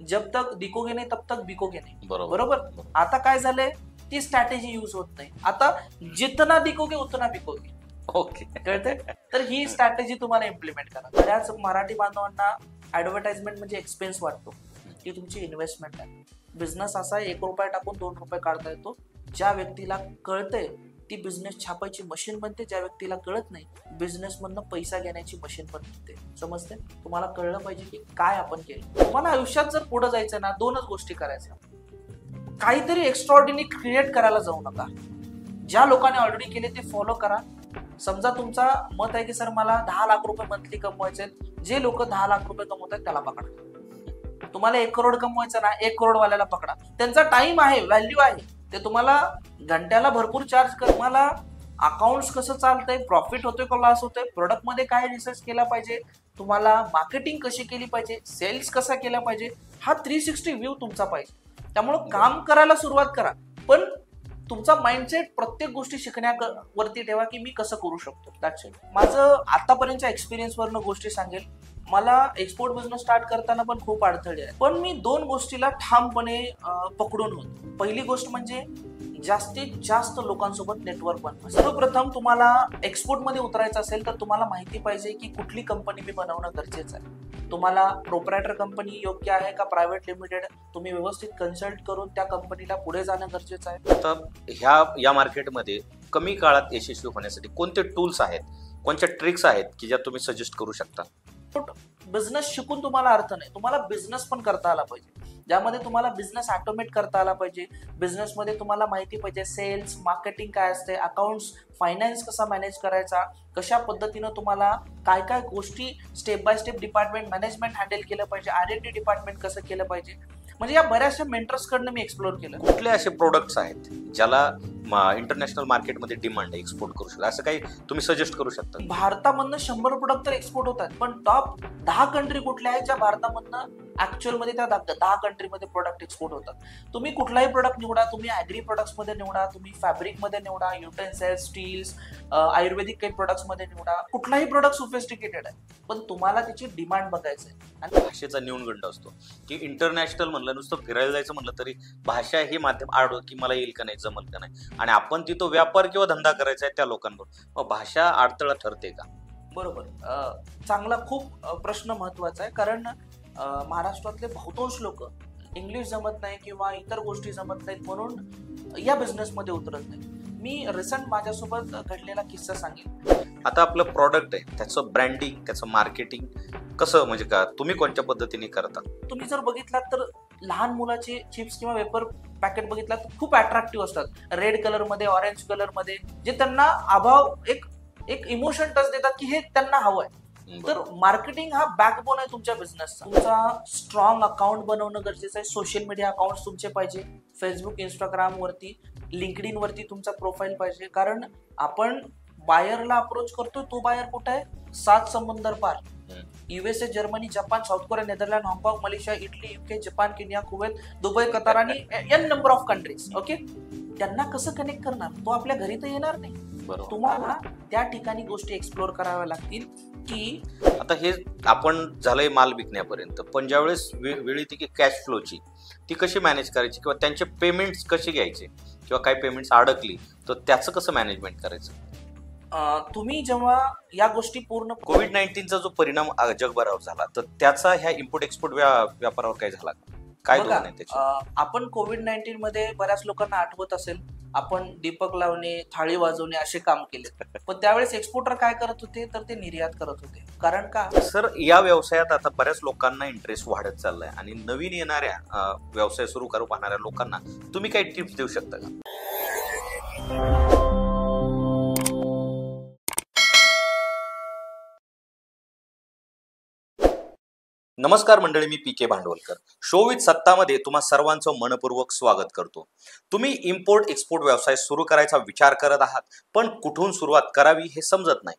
जब तक दिखोगे नहीं तब तक बिकोगे नहीं. बरोबर. आता काय झालंय, ती स्ट्रॅटेजी युज होत नाही. आता जितना दिखोगे उतना बिकोगे. ओके. कळतंय? तर ही स्ट्रॅटेजी तुम्हाला इम्प्लिमेंट करा. बऱ्याच मराठी बांधवांना ऍडव्हर्टाइजमेंट म्हणजे एक्सपेन्स वाटतो, ती तुमची इन्व्हेस्टमेंट आहे. बिझनेस असा आहे, 1 रुपया टाकून 2 रुपये काढता येतो. ज्या व्यक्तीला कळतंय ती बिझनेस छापायची मशीन बनते, ज्या व्यक्तीला कळत नाही बिझनेस मधनं पैसा घेण्याची मशीन पण बनते. समजते? तुम्हाला कळलं पाहिजे की काय आपण केलं. तुम्हाला आयुष्यात जर पुढे जायचं ना, 2च गोष्टी करायच्या. काहीतरी एक्स्ट्राऑर्डिनरी क्रिएट करायला जाऊ नका. ज्या लोकांनी ऑलरेडी केले ते फॉलो करा. समजा तुमचा मत आहे की सर मला 10 लाख रुपये मंथली कमवायचे, जे लोक 10 लाख रुपये कमवतात त्याला पकडा. तुम्हाला 1 करोड कमवायचं ना, 1 करोड वाल्याला पकडा. त्यांचा टाइम आहे, व्हॅल्यू आहे, ते तुम्हाला घंट्याला भरपूर चार्ज कर. तुम्हाला अकाउंट्स कसं चालतंय, प्रॉफिट होतोय का लॉस होतोय, प्रोडक्ट मध्ये काय रिसर्च केला पाहिजे, तुम्हाला मार्केटिंग कशी केली पाहिजे, सेल्स कसा केला पाहिजे, हा 360 व्ह्यू तुमचा पाहिजे. त्यामुळं काम करायला सुरुवात करा, पण तुमचा माइंडसेट प्रत्येक गोष्टी शिकण्यावरती ठेवा की मी कसं करू शकतो. That's it. माझं आतापर्यंतच्या एक्सपिरियन्सवरनं गोष्टी सांगेल. मला एक्सपोर्ट बिझनेस स्टार्ट करताना पण खूप अडथळे आहेत, पण मी 2 गोष्टीला ठामपणे पकडून होतो. पहिली गोष्ट म्हणजे जास्तीत जास्त लोकांसोबत नेटवर्क बनवा. सर्वप्रथम तुम्हाला एक्सपोर्ट मध्ये उतरायचं असेल तर तुम्हाला माहिती पाहिजे की कुठली कंपनी मी बनवणं गरजेचं आहे. तुम्हाला प्रोप्रायटर कंपनी योग्य आहे का प्रायव्हेट लिमिटेड, तुम्ही व्यवस्थित कन्सल्ट करून त्या कंपनीला पुढे जाणं गरजेचं आहे. आता या मार्केटमध्ये कमी काळात यशस्वी होण्यासाठी कोणते टूल्स आहेत, कोणत्या ट्रिक्स आहेत की ज्या तुम्ही सजेस्ट करू शकता? बिझनेस शिकून तुम्हाला अर्थ नाही, तुम्हाला बिझनेस पण करता आला पाहिजे, ज्यामध्ये तुम्हाला बिझनेस ऑटोमेट करता आला पाहिजे. बिझनेसमध्ये तुम्हाला माहिती पाहिजे सेल्स, मार्केटिंग काय असते, अकाउंट्स, फायनान्स कसा मॅनेज करायचा, कशा पद्धतीनं तुम्हाला काय काय गोष्टी step by step department management handle केलं पाहिजे, R&D डिपार्टमेंट कसं केलं पाहिजे. म्हणजे या बऱ्याचशा मेंटर्सकडनं मी एक्सप्लोर केलं. कुठले असे प्रोडक्ट्स आहेत ज्याला इंटरनॅशनल मार्केटमध्ये डिमांड आहे, एक्सपोर्ट करू शकता, असं काही तुम्ही सजेस्ट करू शकता? भारतामधनं 100 प्रोडक्ट तर एक्सपोर्ट होतात, पण टॉप 10 कंट्री कुठल्या आहेत ज्या भारतामधनं ऍक्च्युअल मध्ये त्या 10 कंट्रीमध्ये प्रोडक्ट एक्सपोर्ट होतात. तुम्ही कुठलाही प्रोडक्ट निवडा, तुम्ही ऍग्री प्रोडक्ट्स मध्ये निवडा, तुम्ही फॅब्रिक मध्ये निवडा, युटेन्सिल्स, स्टील्स, आयुर्वेदिक काही प्रोडक्ट्स मध्ये निवडा, कुठलाही प्रोडक्ट सोफिस्टिकेटेड आहे, पण तुम्हाला त्याची डिमांड बघायचं आहे. आणि भाषेचा न्यूनगंड असतो की इंटरनॅशनल म्हणलं, नुसतं फिरायला जायचं म्हणलं तरी भाषा हे माध्यम आड की मला येईल का नाही, जमल का नाही, आणि आपण तिथं व्यापार किंवा धंदा करायचा आहे त्या लोकांबरोबर, भाषा अडथळा ठरते का? बरोबर. चांगला खूप प्रश्न महत्वाचा आहे, कारण महाराष्ट्रातले बहुतांश लोक इंग्लिश जमत नाही किंवा इतर गोष्टी जमत नाहीत म्हणून या बिझनेसमध्ये उतरत नाही. मी रिसेंट माझ्यासोबत घडलेला किस्सा सांगेन. आता आपलं प्रॉडक्ट आहे, त्याचं ब्रँडिंग, त्याचं मार्केटिंग कसं, म्हणजे का तुम्ही कोणत्या पद्धतीने करता? तुम्ही जर बघितलात तर लहान मुलाचे चिप्स किंवा वेपर पॅकेट बघितलात तर खूप अट्रॅक्टिव्ह असतात, रेड कलर मध्ये, ऑरेंज कलर मध्ये, जे त्यांना अभाव एक इमोशन टच देतात की हे त्यांना हवं आहे. तर मार्केटिंग हा बॅकबोन आहे तुमच्या बिझनेसचा. तुमचा स्ट्रॉंग अकाउंट बनवणं गरजेचं आहे. सोशल मीडिया अकाउंट तुमचे पाहिजे. फेसबुक, इंस्टाग्राम वरती, लिंक्डइन वरती तुमचा प्रोफाईल पाहिजे, कारण आपण बायरला अप्रोच करतो, तो बायर कुठे आहे? 7 समुंदर पार. USA, Germany, Japan, South Korea, Netherland, हाँगकाँग, Malaysia, Italy, UK, Japan, Kenya, Kuwait, Dubai, Qatar आणि n number of countries. Okay, त्यांना कसं कनेक्ट करणार? तो आपल्या घरी तर येणार नाही. तुम्हाला त्या ठिकाणी गोष्टी एक्सप्लोर कराव्या लागतील की आता हे आपण झालंय माल विकण्यापर्यंत, पण ज्यावेळेस वेळ येते की कॅश फ्लोची, ती कशी मॅनेज करायची किंवा त्यांचे पेमेंट्स कसे घ्यायचे, किंवा काही पेमेंट्स अडकली तर त्याचं कसं मॅनेजमेंट करायचं? तुम्ही जेव्हा या गोष्टी पूर्ण कोविड-19चा जो परिणाम जगभरावर झाला तर त्याचा ह्या इम्पोर्ट एक्सपोर्ट व्यापारावर काय झाला, काय धोरण आहे त्याचे? आपण कोविड-19 मध्ये बऱ्याच लोकांना आठवत असेल, आपण दीपक लावणे, थाळी वाजवणे असे काम केले, पण त्यावेळेस एक्सपोर्टर काय करत होते तर ते निर्यात करत होते. कारण का सर, या व्यवसायात आता बऱ्याच लोकांना इंटरेस्ट वाढत चाललाय आणि नवीन येणाऱ्या व्यवसाय सुरू करू पाहणाऱ्या लोकांना तुम्ही काही टिप्स देऊ शकता का? नमस्कार मंडळी, मी PK भांडवलकर. शो विथ सत्तामध्ये तुम्हा सर्वांचं मनपूर्वक स्वागत करतो. तुम्ही इम्पोर्ट एक्सपोर्ट व्यवसाय सुरू करायचा विचार करत आहात, पण कुठून सुरुवात करावी हे समजत नाही,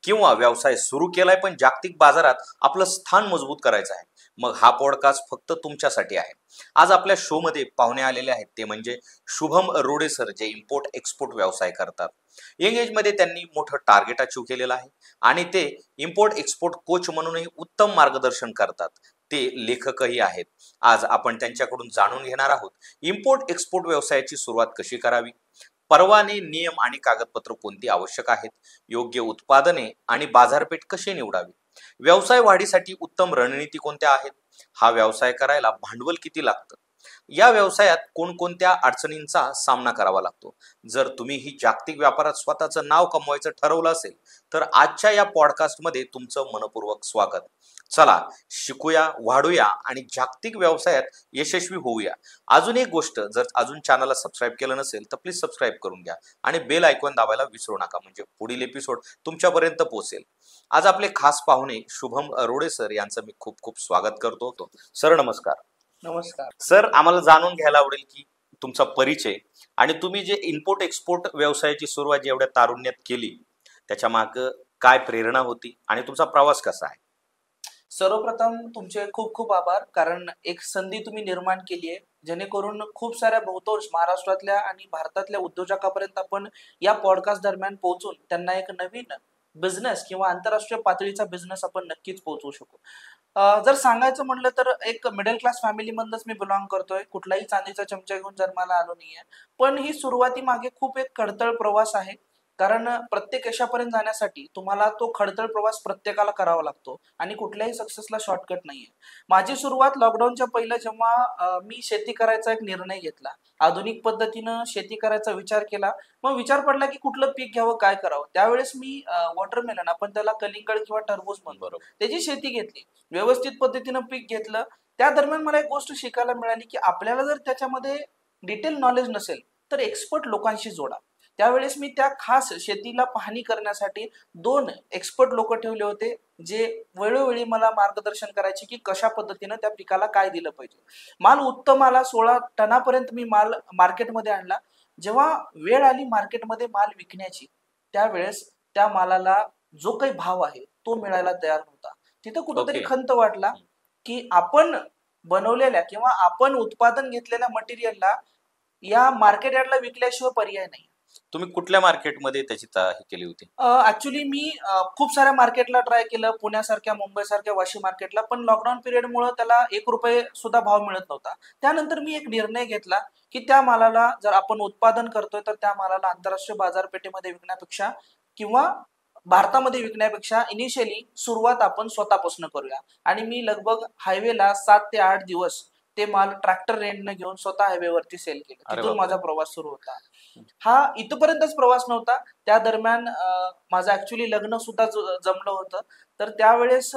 किंवा व्यवसाय सुरू केलाय पण जागतिक बाजारात आपलं स्थान मजबूत करायचं आहे, मग हा पॉडकास्ट फक्त तुमच्यासाठी आहे. आज आपल्या शो मध्ये पाहुणे आलेले आहेत, ते म्हणजे शुभम रोडे सर, जे इम्पोर्ट एक्सपोर्ट व्यवसाय करतात. यंग एज मध्ये त्यांनी मोठं टार्गेट अचीव केलेलं आहे आणि ते इम्पोर्ट एक्सपोर्ट कोच म्हणूनही उत्तम मार्गदर्शन करतात. ते लेखकही आहेत. आज आपण त्यांच्याकडून जाणून घेणार आहोत इम्पोर्ट एक्सपोर्ट व्यवसायाची सुरुवात कशी करावी, परवाने, नियम आणि कागदपत्र कोणती आवश्यक आहेत, योग्य उत्पादने आणि बाजारपेठ कशी निवडावी, व्यवसाय वाढीसाठी उत्तम रणनीती कोणत्या आहेत, हा व्यवसाय करायला भांडवल किती लागतं, या व्यवसायात कोणकोणत्या अडचणींचा सामना करावा लागतो. जर तुम्ही ही जागतिक व्यापारात स्वतःचं नाव कमवायचं ठरवलं असेल तर आजच्या या पॉडकास्टमध्ये तुमचं मनपूर्वक स्वागत. चला शिकूया, वाढूया आणि जागतिक व्यवसायात यशस्वी होऊया. अजून एक गोष्ट, जर अजून चॅनलला सबस्क्राईब केलं नसेल तर प्लीज सबस्क्राईब करून घ्या आणि बेल आयकॉन दाबायला विसरू नका, म्हणजे पुढील एपिसोड तुमच्यापर्यंत पोहोचेल. आज आपले खास पाहुणे शुभम रोडे सर यांचं मी खूप खूप स्वागत करतो. सर नमस्कार. नमस्कार. सर, आम्हाला जाणून घ्यायला आवडेल की तुमचा परिचय आणि तुम्ही जे इम्पोर्ट एक्सपोर्ट व्यवसायाची सुरुवात जी एवढ्या तारुण्यात केली त्याच्या मागे काय प्रेरणा होती आणि तुमचा प्रवास कसा आहे? सर्वप्रथम तुमचे खूप खूप आभार, कारण एक संधी तुम्ही निर्माण केली आहे जेणेकरून खूप साऱ्या बहुतांश महाराष्ट्रातल्या आणि भारतातल्या उद्योजकापर्यंत आपण या पॉडकास्ट दरम्यान पोहोचून त्यांना एक नवीन बिझनेस किंवा आंतरराष्ट्रीय पातळीचा बिझनेस आपण नक्कीच पोहोचवू शकू. जर सांगायचं म्हटलं तर एक मिडल क्लास फॅमिली मधूनच मी बिलॉंग करतोय. कुठलाही चांदीचा चमचा घेऊन जन्माला आलो नाहीये. पण ही सुरुवाती मागे खूप एक खडतर प्रवास आहे. कारण प्रत्येक यशापर्यंत जाण्यासाठी तुम्हाला तो खडतर प्रवास प्रत्येकाला करावा लागतो आणि कुठल्याही सक्सेसला शॉर्टकट नाहीये. माझी सुरुवात लॉकडाऊनच्या पहिलं जेव्हा मी शेती करायचा एक निर्णय घेतला, आधुनिक पद्धतीनं शेती करायचा विचार केला. मग विचार पडला की कुठलं पीक घ्यावं, काय करावं. त्यावेळेस मी वॉटरमेलन, आपण त्याला कलिंगड किंवा टरबूज म्हणतो, त्याची शेती घेतली. व्यवस्थित पद्धतीनं पीक घेतलं. त्या दरम्यान मला एक गोष्ट शिकायला मिळाली की आपल्याला जर त्याच्यामध्ये डिटेल नॉलेज नसेल तर एक्सपर्ट लोकांशी जोडा. त्यावेळेस मी त्या खास शेतीला पाहणी करण्यासाठी 2 एक्सपर्ट लोक ठेवले होते, जे वेळोवेळी मला मार्गदर्शन करायचे की कशा पद्धतीनं त्या पिकाला काय दिलं पाहिजे. माल उत्तम आला, 16 टनापर्यंत मी माल मार्केटमध्ये आणला. जेव्हा वेळ आली मार्केटमध्ये माल विकण्याची, त्यावेळेस त्या मालाला जो काही भाव आहे तो मिळायला तयार नव्हता. तिथं कुठेतरी खंत वाटला की आपण बनवलेल्या किंवा आपण उत्पादन घेतलेल्या मटेरियलला या मार्केट यार्डला विकल्याशिवाय पर्याय नाही. तुम्ही कुठल्या मार्केटमध्ये त्याची हे केली होती? ऍक्च्युली मी खूप साऱ्या मार्केटला ट्राय केलं, पुण्यासारख्या, मुंबईसारख्या, वाशी मार्केटला. पण लॉकडाऊन पिरियडमुळे त्याला ₹1 सुद्धा भाव मिळत नव्हता. त्यानंतर मी एक निर्णय घेतला की त्या मालाला, जर आपण उत्पादन करतोय तर त्या मालाला आंतरराष्ट्रीय बाजारपेठेमध्ये विकण्यापेक्षा किंवा भारतामध्ये विकण्यापेक्षा इनिशियली सुरुवात आपण स्वतःपासून करूया. आणि मी लगभग हायवेला 7 ते 8 दिवस ते माल ट्रॅक्टर रेंटने घेऊन स्वतः हायवेवरती सेल केलं. तिथून माझा प्रवास सुरू होता. हा इथपर्यंतच प्रवास नव्हता. त्या दरम्यान माझं ऍक्च्युली लग्न सुद्धा जमलं होतं. तर त्यावेळेस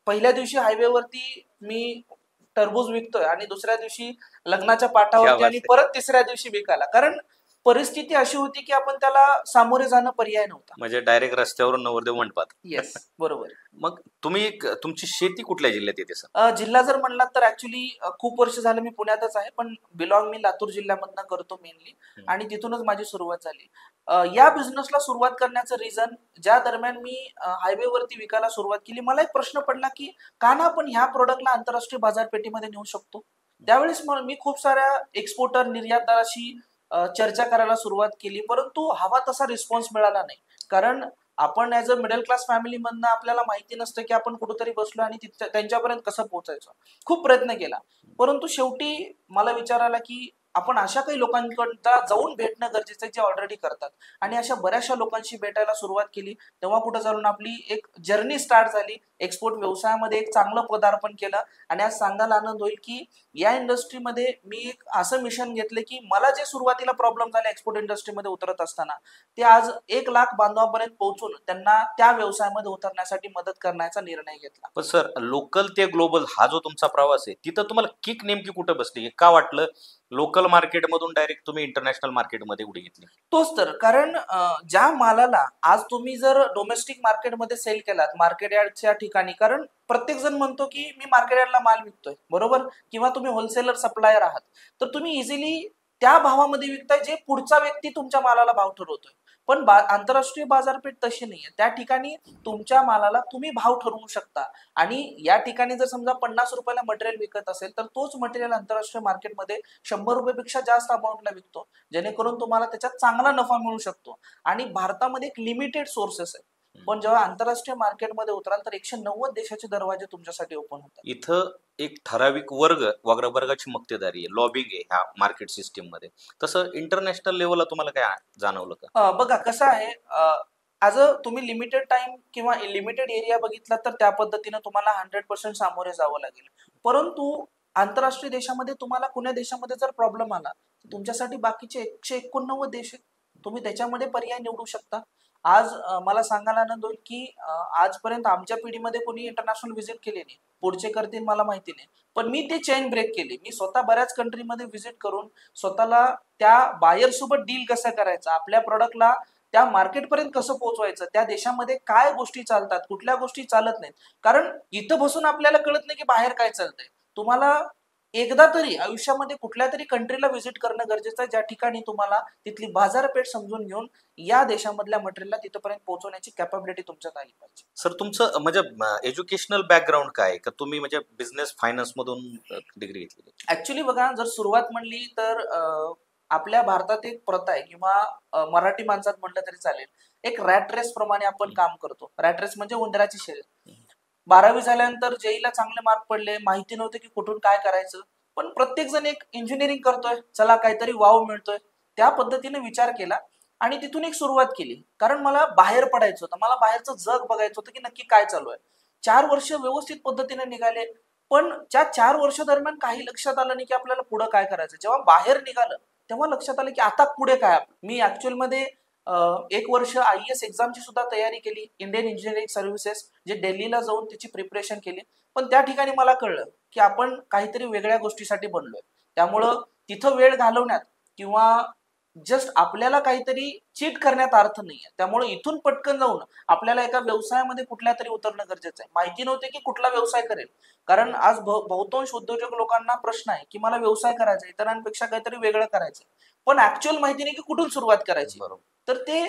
पहिल्या दिवशी हायवेवरती मी टरबूज विकतोय आणि दुसऱ्या दिवशी लग्नाच्या पाठावरती आणि परत तिसऱ्या दिवशी विकायला. कारण परिस्थिती अशी होती की आपण त्याला सामोरे जाणं पर्याय नव्हता. म्हणजे डायरेक्ट रस्त्यावरून नवरदेव मंडपात. येस, बरोबर. मग तुमची शेती कुठल्या जिल्ह्यात येते सर? जिल्हा जर म्हणलात तर ऍक्च्युली खूप वर्ष झालं मी पुण्यातच आहे, पण बिलॉंग मी लातूर जिल्ह्यामधनं करतो मेनली. आणि तिथूनच माझी सुरुवात झाली. या बिझनेसला सुरुवात करण्याचं रिझन, ज्या दरम्यान मी हायवेवरती विकायला सुरुवात केली, मला एक प्रश्न पडला की का ना आपण ह्या प्रोडक्टला आंतरराष्ट्रीय बाजारपेठेमध्ये नेऊ शकतो. त्यावेळेस मी खूप साऱ्या एक्सपोर्टर, निर्यातदाराशी चर्चा करायला सुरुवात केली, परंतु हवा तसा रिस्पॉन्स मिळाला नाही. कारण आपण as a middle class family मधनं आपल्याला माहिती नसतं की आपण कुठेतरी बसलो आणि त्यांच्यापर्यंत कसं पोहोचायचं. खूप प्रयत्न केला, परंतु शेवटी मला विचार आला की आपण अशा काही लोकांकडे जाऊन भेटणं गरजेचं आहे जे ऑलरेडी करतात. आणि अशा बऱ्याचशा लोकांशी भेटायला सुरुवात केली. तेव्हा कुठं चालून आपली एक जर्नी स्टार्ट झाली. एक्सपोर्ट व्यवसायामध्ये एक चांगलं पदार्पण केलं. आणि आज सांगायला आनंद होईल की या इंडस्ट्रीमध्ये मी एक असं मिशन घेतलं की मला जे सुरुवातीला प्रॉब्लेम झाले एक्सपोर्ट इंडस्ट्रीमध्ये उतरत असताना, ते आज 1 लाख बांधवांपर्यंत पोहोचून त्यांना त्या व्यवसायामध्ये उतरण्यासाठी मदत करण्याचा निर्णय घेतला. पण सर, लोकल ते ग्लोबल हा जो तुमचा प्रवास आहे, तिथं तुम्हाला किक नेमकी कुठं बसली? का वाटलं लोकल मार्केटमधून डायरेक्ट तुम्ही इंटरनॅशनल मार्केटमध्ये उडी घेतली? तोच तर, कारण ज्या मालाला आज तुम्ही जर डोमेस्टिक मार्केटमध्ये सेल केलात, मार्केट यार्डच्या ठिकाणी, कारण प्रत्येक जण म्हणतो की मी मार्केट यार्डला माल विकतोय, बरोबर, किंवा तुम्ही होलसेलर सप्लायर आहात, तर तुम्ही इझिली त्या भावामध्ये विकताय जे पुढचा व्यक्ती तुमच्या मालाला भाव ठरवतोय. पण आंतरराष्ट्रीय बाजारपेठ तशी नाहीये. त्या ठिकाणी तुमच्या मालाला तुम्ही भाव ठरवू शकता. आणि या ठिकाणी जर समजा ₹50 मटेरियल विकत असेल तर तोच मटेरियल आंतरराष्ट्रीय मार्केटमध्ये ₹100 जास्त अमाऊंटला विकतो, जेणेकरून तुम्हाला त्याच्यात चांगला नफा मिळू शकतो. आणि भारतामध्ये एक लिमिटेड सोर्सेस आहे. पण जेव्हा आंतरराष्ट्रीय मार्केटमध्ये उतराल तर 190 देशाचे दरवाजे तुमच्यासाठी ओपन होतात. इथं एक ठराविक वर्गाची मक्तेदारी आहे, लॉबिंग आहे ह्या मार्केट सिस्टीम मध्ये. तसं इंटरनॅशनल लेवलला तुम्हाला काय जाणवलं का? बघा कसं आहे, ॲज अ तुम्ही लिमिटेड टाइम किंवा लिमिटेड एरिया बघितला तर त्या पद्धतीनं तुम्हाला 100% सामोरे जावं लागेल. परंतु आंतरराष्ट्रीय देशामध्ये तुम्हाला कुण्या देशामध्ये जर प्रॉब्लेम आला तर तुमच्यासाठी बाकीचे 189 देश आहेत, तुम्ही त्याच्यामध्ये पर्याय निवडू शकता. आज मला सांगायला आनंद होईल की आजपर्यंत आमच्या पिढीमध्ये कोणी इंटरनॅशनल व्हिजिट केली नाही. पुढचे करतील मला माहिती नाही, पण मी ते चेन ब्रेक केली. मी स्वतः बऱ्याच कंट्रीमध्ये व्हिजिट करून स्वतःला त्या बायर सोबत डील कसं करायचं, आपल्या प्रोडक्टला त्या मार्केटपर्यंत कसं पोहोचवायचं, त्या देशामध्ये काय गोष्टी चालतात, कुठल्या गोष्टी चालत नाहीत. कारण इथं बसून आपल्याला कळत नाही की बाहेर काय चालतंय. तुम्हाला एकदा तरी आयुष्यामध्ये कुठल्या तरी कंट्रीला व्हिजिट करणं गरजेचं आहे, ज्या ठिकाणी तुम्हाला तिथली बाजारपेठ समजून घेऊन या देशामधल्या मटेरियलला तिथपर्यंत पोहोचवण्याची कॅपॅबिलिटी तुमच्यात आली पाहिजे. सर तुमचं म्हणजे एज्युकेशनल बॅकग्राऊंड काय आहे? का तुम्ही म्हणजे बिझनेस फायनान्स मधून डिग्री घेतली? ऍक्च्युली बघा, जर सुरुवात म्हणली तर आपल्या भारतात एक प्रथा आहे किंवा मराठी माणसात म्हटलं तरी चालेल, एक रॅट रेस प्रमाणे आपण काम करतो. रॅट रेस म्हणजे उंदराची शर्यत. 12वी झाल्यानंतर जेईला चांगले मार्क पडले, माहिती नव्हते की कुठून काय करायचं, पण प्रत्येक जण एक इंजिनिअरिंग करतोय, चला काहीतरी वाव मिळतोय, त्या पद्धतीने विचार केला आणि तिथून एक सुरुवात केली. कारण मला बाहेर पडायचं होतं, मला बाहेरचं जग बघायचं होतं की नक्की काय चालू आहे. 4 वर्ष व्यवस्थित पद्धतीने निघाले, पण त्या 4 वर्ष दरम्यान काही लक्षात आलं नाही की आपल्याला पुढे काय करायचं. जेव्हा बाहेर निघालं तेव्हा लक्षात आलं की आता पुढे काय. मी ऍक्च्युअल मध्ये 1 वर्ष IAS एक्झामची सुद्धा तयारी केली, इंडियन इंजिनिअरिंग सर्व्हिसेस, जे दिल्लीला जाऊन त्याची प्रिपरेशन केली. पण त्या ठिकाणी मला कळलं की आपण काहीतरी वेगळ्या गोष्टीसाठी बनलोय. त्यामुळं तिथं वेळ घालवण्यात किंवा जस्ट आपल्याला काहीतरी चीट करण्यात अर्थ नाहीये. त्यामुळे इथून पटकन जाऊन आपल्याला एका व्यवसायामध्ये कुठल्या तरी उतरणं गरजेचं आहे. माहिती नव्हते की कुठला व्यवसाय करेल, कारण आज बहुतांश उद्योजक लोकांना प्रश्न आहे की मला व्यवसाय करायचा, इतरांपेक्षा काहीतरी वेगळं करायचं, पण ऍक्च्युअल माहिती नाही की कुठून सुरुवात करायची. बरोबर. तर ते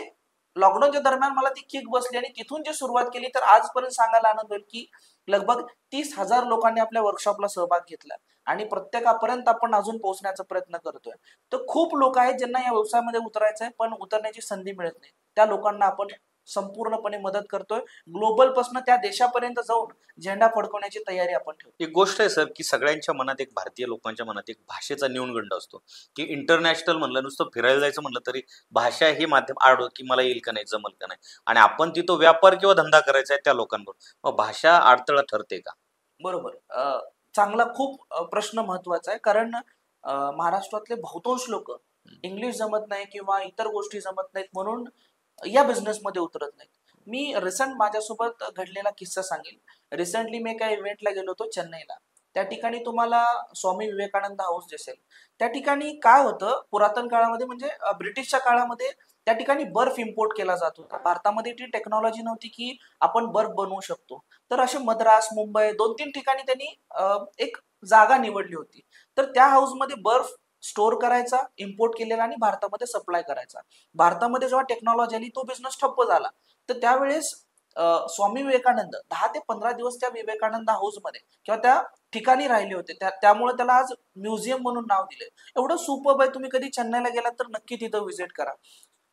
लॉकडाऊनच्या दरम्यान मला ती किक बसली आणि तिथून जे सुरुवात केली, तर आजपर्यंत सांगायला आनंद होईल की लगभग 30,000 लोकांनी आपल्या वर्कशॉपला सहभाग घेतला आणि प्रत्येकापर्यंत आपण अजून पोहोचण्याचा प्रयत्न करतोय. तर खूप लोक आहेत ज्यांना या व्यवसायामध्ये उतरायचं आहे, पण उतरण्याची संधी मिळत नाही. त्या लोकांना आपण संपूर्णपणे मदत करतोय. ग्लोबल पासून त्या देशापर्यंत जाऊन झेंडा फडकवण्याची तयारी आपण ठेवतो. एक गोष्ट आहे सर, की सगळ्यांच्या मनात, एक भारतीय लोकांच्या मनात एक भाषेचा न्यूनगंड असतो, की इंटरनॅशनल म्हणलं, नुसतं फिरायला जायचं म्हणलं तरी भाषा हे माध्यम आड, की मला येईल का नाही, जमल का नाही, आणि आपण तिथं व्यापार किंवा धंदा करायचा आहे त्या लोकांबरोबर, मग भाषा अडथळा ठरते का? बरोबर. चांगला खूप प्रश्न महत्वाचा आहे. कारण महाराष्ट्रातले बहुतांश लोक इंग्लिश जमत नाही किंवा इतर गोष्टी जमत नाहीत म्हणून या बिझनेसमध्ये उतरत नाहीत. मी रिसेंट माझ्यासोबत घडलेला किस्सा सांगेल. रिसेंटली मी एका इव्हेंटला गेलो होतो चेन्नईला. त्या ठिकाणी तुम्हाला स्वामी विवेकानंद हाऊस दिसेल. त्या ठिकाणी काय होतं, पुरातन काळामध्ये म्हणजे ब्रिटिशच्या काळामध्ये त्या ठिकाणी बर्फ इम्पोर्ट केला जात होता. भारतामध्ये ती टेक्नॉलॉजी नव्हती की आपण बर्फ बनवू शकतो. तर असे मद्रास, मुंबई 2-3 ठिकाणी त्यांनी एक जागा निवडली होती. तर त्या हाऊसमध्ये बर्फ स्टोअर करायचा, इम्पोर्ट केलेला आणि भारतामध्ये सप्लाय करायचा. भारतामध्ये जेव्हा टेक्नॉलॉजी आली तो बिझनेस ठप्प झाला. तर त्यावेळेस स्वामी विवेकानंद 10 ते 15 दिवस त्या विवेकानंद हाऊसमध्ये किंवा त्या ठिकाणी राहिले होते. त्यामुळे त्याला आज म्युझियम म्हणून नाव दिले. एवढं सुपर्ब आहे. तुम्ही कधी चेन्नईला गेलात तर नक्की तिथं व्हिजिट करा.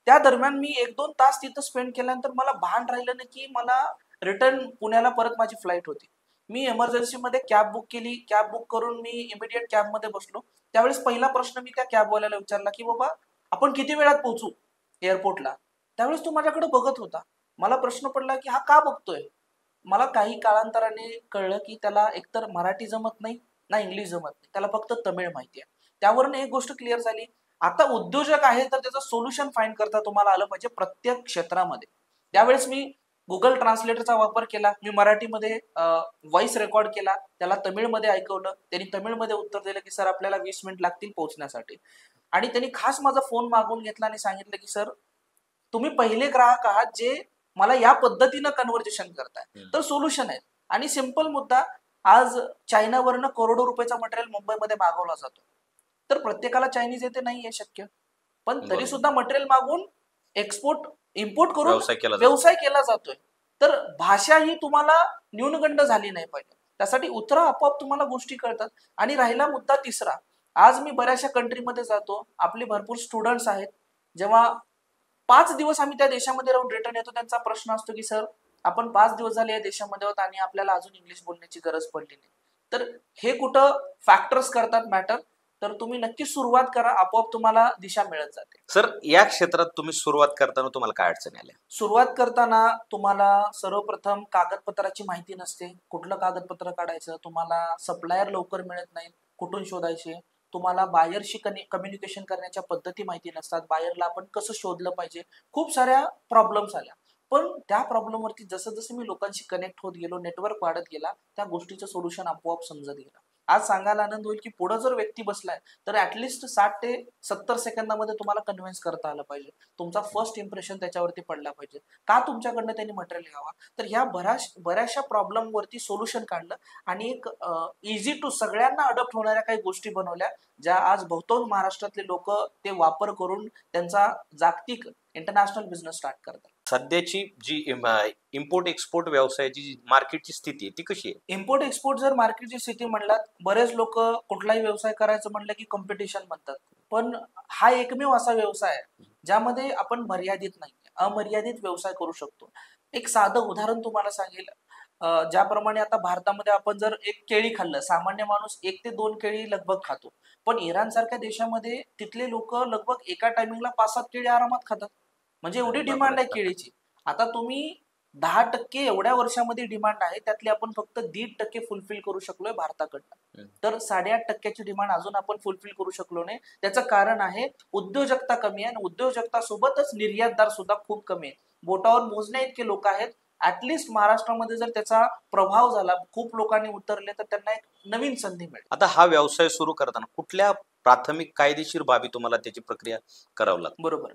त्या दरम्यान मी 1-2 तास तिथं स्पेंड केल्यानंतर मला भान राहिलं नाही की मला रिटर्न पुण्याला परत माझी फ्लाईट होती. मी इमर्जन्सीमध्ये कॅब बुक केली. कॅब बुक करून मी इमिडिएट कॅबमध्ये बसलो. त्यावेळेस पहिला प्रश्न मी त्या कॅबवाल्याला विचारला की बाबा आपण किती वेळात पोहोचू एअरपोर्टला. त्यावेळेस तो माझ्याकडे बघत होता. मला प्रश्न पडला की हा का बघतोय. मला काही काळांतराने कळलं की त्याला एकतर मराठी जमत नाही ना इंग्लिश जमत नाही, त्याला फक्त तमिळ माहिती आहे. त्यावरून एक गोष्ट क्लिअर झाली, आता उद्योजक आहे तर त्याचं सोल्युशन फाइंड करता तुम्हाला आलं पाहिजे प्रत्येक क्षेत्रामध्ये. त्यावेळेस मी गुगल ट्रान्सलेटरचा वापर केला. मी मराठीमध्ये व्हॉइस रेकॉर्ड केला, त्याला तमिळमध्ये ऐकवलं. त्यांनी तमिळमध्ये उत्तर दिलं की सर आपल्याला 20 मिनिट लागतील पोहोचण्यासाठी. आणि त्यांनी खास माझा फोन मागून घेतला आणि सांगितलं की सर तुम्ही पहिले ग्राहक आहात जे मला या पद्धतीनं कन्व्हर्जेशन करताय. तर सोल्युशन आहे. आणि सिंपल मुद्दा, आज चायनावरनं करोडो रुपयाचा मटेरियल मुंबईमध्ये मागवला जातो. तर प्रत्येकाला चायनीज येते नाहीये शक्य, पण तरी सुद्धा मटेरियल मागून एक्सपोर्ट इम्पोर्ट करून व्यवसाय केला जातोय. तर भाषा ही तुम्हाला न्यूनगंड झाली नाही पाहिजे. त्यासाठी उतरा, आपोआप तुम्हाला गोष्टी कळतात. आणि राहिला मुद्दा तिसरा, आज मी बऱ्याचशा कंट्रीमध्ये जातो, आपले भरपूर स्टुडंट्स आहेत. जेव्हा 5 दिवस आम्ही त्या देशामध्ये राहून रिटर्न येतो. त्यांचा प्रश्न असतो की सर आपण 5 दिवस झाले या देशामध्ये आहोत आणि आपल्याला अजून इंग्लिश बोलण्याची गरज पडली नाही. तर हे कुठं फॅक्टर्स करतात मॅटर. तर तुम्ही नक्की सुरुवात करा, आपोआप तुम्हाला दिशा मिळत जाते. सर, या क्षेत्रात तुम्ही सुरुवात करताना तुम्हाला काय अडचणी आल्या? सुरुवात करताना तुम्हाला सर्वप्रथम कागदपत्राची माहिती नसते. कुठलं कागदपत्र काढायचं, तुम्हाला सप्लायर लवकर मिळत नाहीत, कुठून शोधायचे, तुम्हाला बायरशी कम्युनिकेशन करण्याच्या पद्धती माहिती नसतात, बायरला आपण कसं शोधलं पाहिजे. खूप साऱ्या प्रॉब्लेम्स आल्या. पण त्या प्रॉब्लेमवरती जसं जसं मी लोकांशी कनेक्ट होत गेलो, नेटवर्क वाढत गेला, त्या गोष्टीचं सोल्युशन आपोआप समजत गेलं. आज सांगायला आनंद होईल की पुढे जर व्यक्ती बसलाय तर ऍटलिस्ट 60 ते 70 सेकंदामध्ये तुम्हाला कन्व्हिन्स करता आलं पाहिजे. तुमचा फर्स्ट इम्प्रेशन त्याच्यावरती पडला पाहिजे. का तुमच्याकडनं त्यांनी मटेरियल घ्यावा. तर ह्या बऱ्याचशा प्रॉब्लेम वरती सोल्युशन काढलं आणि एक इझी टू सगळ्यांना अडॉप्ट होणाऱ्या काही गोष्टी बनवल्या, ज्या आज बहुतांश महाराष्ट्रातले लोक ते वापर करून त्यांचा जागतिक इंटरनॅशनल बिझनेस स्टार्ट करतात. सध्याची जी इम्पोर्ट एक्सपोर्ट व्यवसायाची जी मार्केटची स्थिती आहे ती कशी आहे? इम्पोर्ट एक्सपोर्ट जर मार्केटची स्थिती म्हणलात, बरेच लोक कुठलाही व्यवसाय करायचं म्हणलं की कॉम्पिटिशन म्हणतात. पण हा एकमेव असा व्यवसाय आहे ज्यामध्ये आपण मर्यादित नाही, अमर्यादित व्यवसाय करू शकतो. एक साधं उदाहरण तुम्हाला सांगेल. ज्याप्रमाणे आता भारतामध्ये आपण जर एक केळी खाल्लं, सामान्य माणूस 1 ते 2 केळी लगभग खातो. पण इराण सारख्या देशामध्ये तिथले लोक लगभग एका टायमिंगला 5-7 केळी आरामात खातात. म्हणजे एवढी डिमांड आहे केळीची. आता तुम्ही 10% एवढ्या वर्षामध्ये डिमांड आहे, त्यातली आपण फक्त 1.5% फुलफिल करू शकलोय भारताकडनं. तर 8.5% डिमांड अजून आपण फुलफिल करू शकलो नाही. त्याचं कारण आहे उद्योजकता कमी आहे आणि उद्योजकता सोबतच निर्यातदार सुद्धा खूप कमी आहे. बोटावर मोजण्या इतके लोक आहेत. ऍटलिस्ट महाराष्ट्रामध्ये जर त्याचा प्रभाव झाला, खूप लोकांनी उतरले, तर त्यांना एक नवीन संधी मिळेल. आता हा व्यवसाय सुरू करताना कुठल्या प्राथमिक कायदेशीर बाबी तुम्हाला त्याची प्रक्रिया करावी लागते? बरोबर.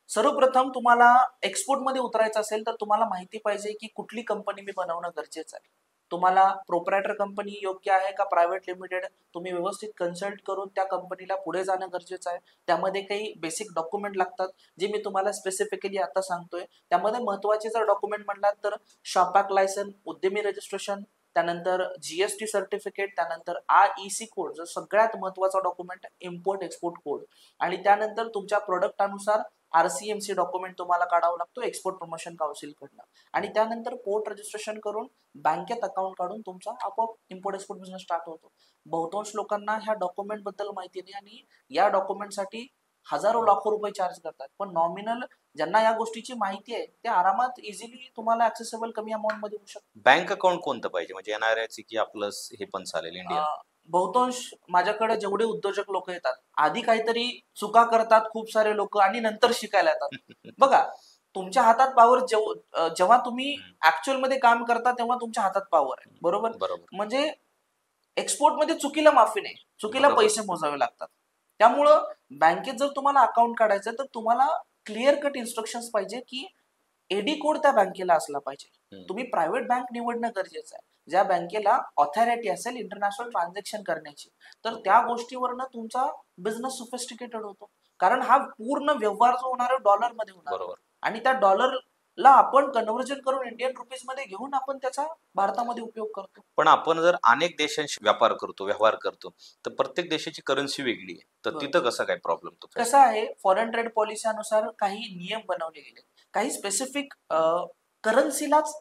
सर्वप्रथम तुम्हाला एक्सपोर्ट मध्ये उतरायचं असेल तर तुम्हाला माहिती पाहिजे की कुठली कंपनी मी बनवणं गरजेचं आहे. तुम्हाला प्रोप्रायटर कंपनी योग्य आहे का प्रायव्हेट लिमिटेड, तुम्ही व्यवस्थित कन्सल्ट करून त्या कंपनीला पुढे जाणं गरजेचं आहे. त्यामध्ये काही बेसिक डॉक्युमेंट लागतात जे मी तुम्हाला स्पेसिफिकली आता सांगतोय. त्यामध्ये महत्वाचे जर डॉक्युमेंट म्हणलात तर शॉपॅक लायसन, उद्यमी रजिस्ट्रेशन, त्यानंतर जीएसटी सर्टिफिकेट, त्यानंतर REC कोड जो सगळ्यात महत्वाचा डॉक्युमेंट इम्पोर्ट एक्सपोर्ट कोड, आणि त्यानंतर तुमच्या प्रोडक्टानुसार RCMC डॉक्युमेंट तुम्हाला काढावं लागतो एक्सपोर्ट प्रमोशन काउन्सिल कडनं. आणि त्यानंतर पोर्ट रजिस्ट्रेशन करून बँकेत अकाउंट काढून तुमचा आपोआप इम्पोर्ट एक्सपोर्ट बिझनेस स्टार्ट होतो. बहुतांश लोकांना ह्या डॉक्युमेंट बद्दल माहिती नाही आणि या डॉक्युमेंटसाठी हजारो लाखो रुपये चार्ज करतात. पण नॉमिनल ज्यांना या गोष्टीची माहिती आहे ते आरामात इझिली तुम्हाला ऍक्सेसेबल कमी अमाऊंट मध्ये होऊ शकतो. बँक अकाउंट कोणतं पाहिजे, म्हणजे NRI की आपलं हे पण चालेल इंडियन? बहुतांश माझ्याकडे जेवढे उद्योजक लोक येतात, आधी काहीतरी चुका करतात खूप सारे लोक आणि नंतर शिकायला येतात. बघा, तुमच्या हातात पॉवर जेव्हा तुम्ही ऍक्च्युअल मध्ये काम करता तेव्हा तुमच्या हातात पॉवर आहे. बरोबर. म्हणजे एक्सपोर्ट मध्ये चुकीला माफी नाही, चुकीला पैसे मोजावे लागतात. त्यामुळं बँकेत जर तुम्हाला अकाउंट काढायचं तर तुम्हाला क्लिअर कट इन्स्ट्रक्शन्स पाहिजे की एडी कोड त्या बँकेला असला पाहिजे. तुम्ही प्रायव्हेट बँक निवडणं गरजेचं आहे ज्या बँकेला ऑथॉरिटी असेल इंटरनॅशनल ट्रान्झॅक्शन करण्याची. तर त्या गोष्टीवरनं तुमचा बिझनेस सोफिस्टिकेटेड होतो. कारण हा पूर्ण व्यवहार जो होणार आहे डॉलर मध्ये होणार आणि त्या डॉलरला आपण कन्व्हर्जन करून इंडियन रुपीज मध्ये घेऊन आपण त्याचा भारतामध्ये उपयोग करतो. पण आपण जर अनेक देशांशी व्यवहार करतो तर प्रत्येक देशाची करन्सी वेगळी आहे, तर तिथं कसं काय प्रॉब्लेम तो? कसं आहे, फॉरेन ट्रेड पॉलिसीनुसार काही नियम बनवले गेले, काही स्पेसिफिक करन्सीलाच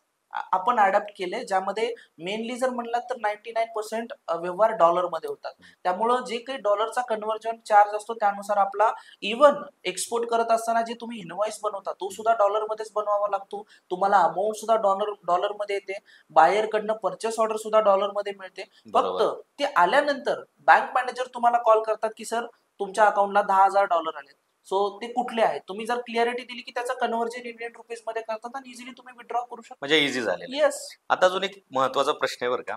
आपण अडॅप्ट केले, ज्यामध्ये मेनली जर म्हणलात तर 99% व्यवहार डॉलरमध्ये होतात. त्यामुळं जे काही डॉलरचा कन्व्हर्जन चार्ज असतो त्यानुसार आपला इव्हन एक्सपोर्ट करत असताना जे तुम्ही इनवॉइस बनवता तो सुद्धा डॉलरमध्येच बनवावा लागतो. तुम्हाला अमाऊंट सुद्धा डॉलरमध्ये येते. बायर कडनं परचेस ऑर्डर सुद्धा डॉलरमध्ये मिळते. फक्त ते आल्यानंतर बँक मॅनेजर तुम्हाला कॉल करतात की सर तुमच्या अकाउंटला $10,000 आले. सो ते कुठले आहेत, तुम्ही जर क्लिअरिटी दिली की त्याचं कन्व्हर्जन इंडियन रुपीज मध्ये करतात आणि इझिली तुम्ही विड्रॉ करू शकता. म्हणजे इझी झाले. येस. आता अजून एक महत्वाचा प्रश्न आहे बरं का,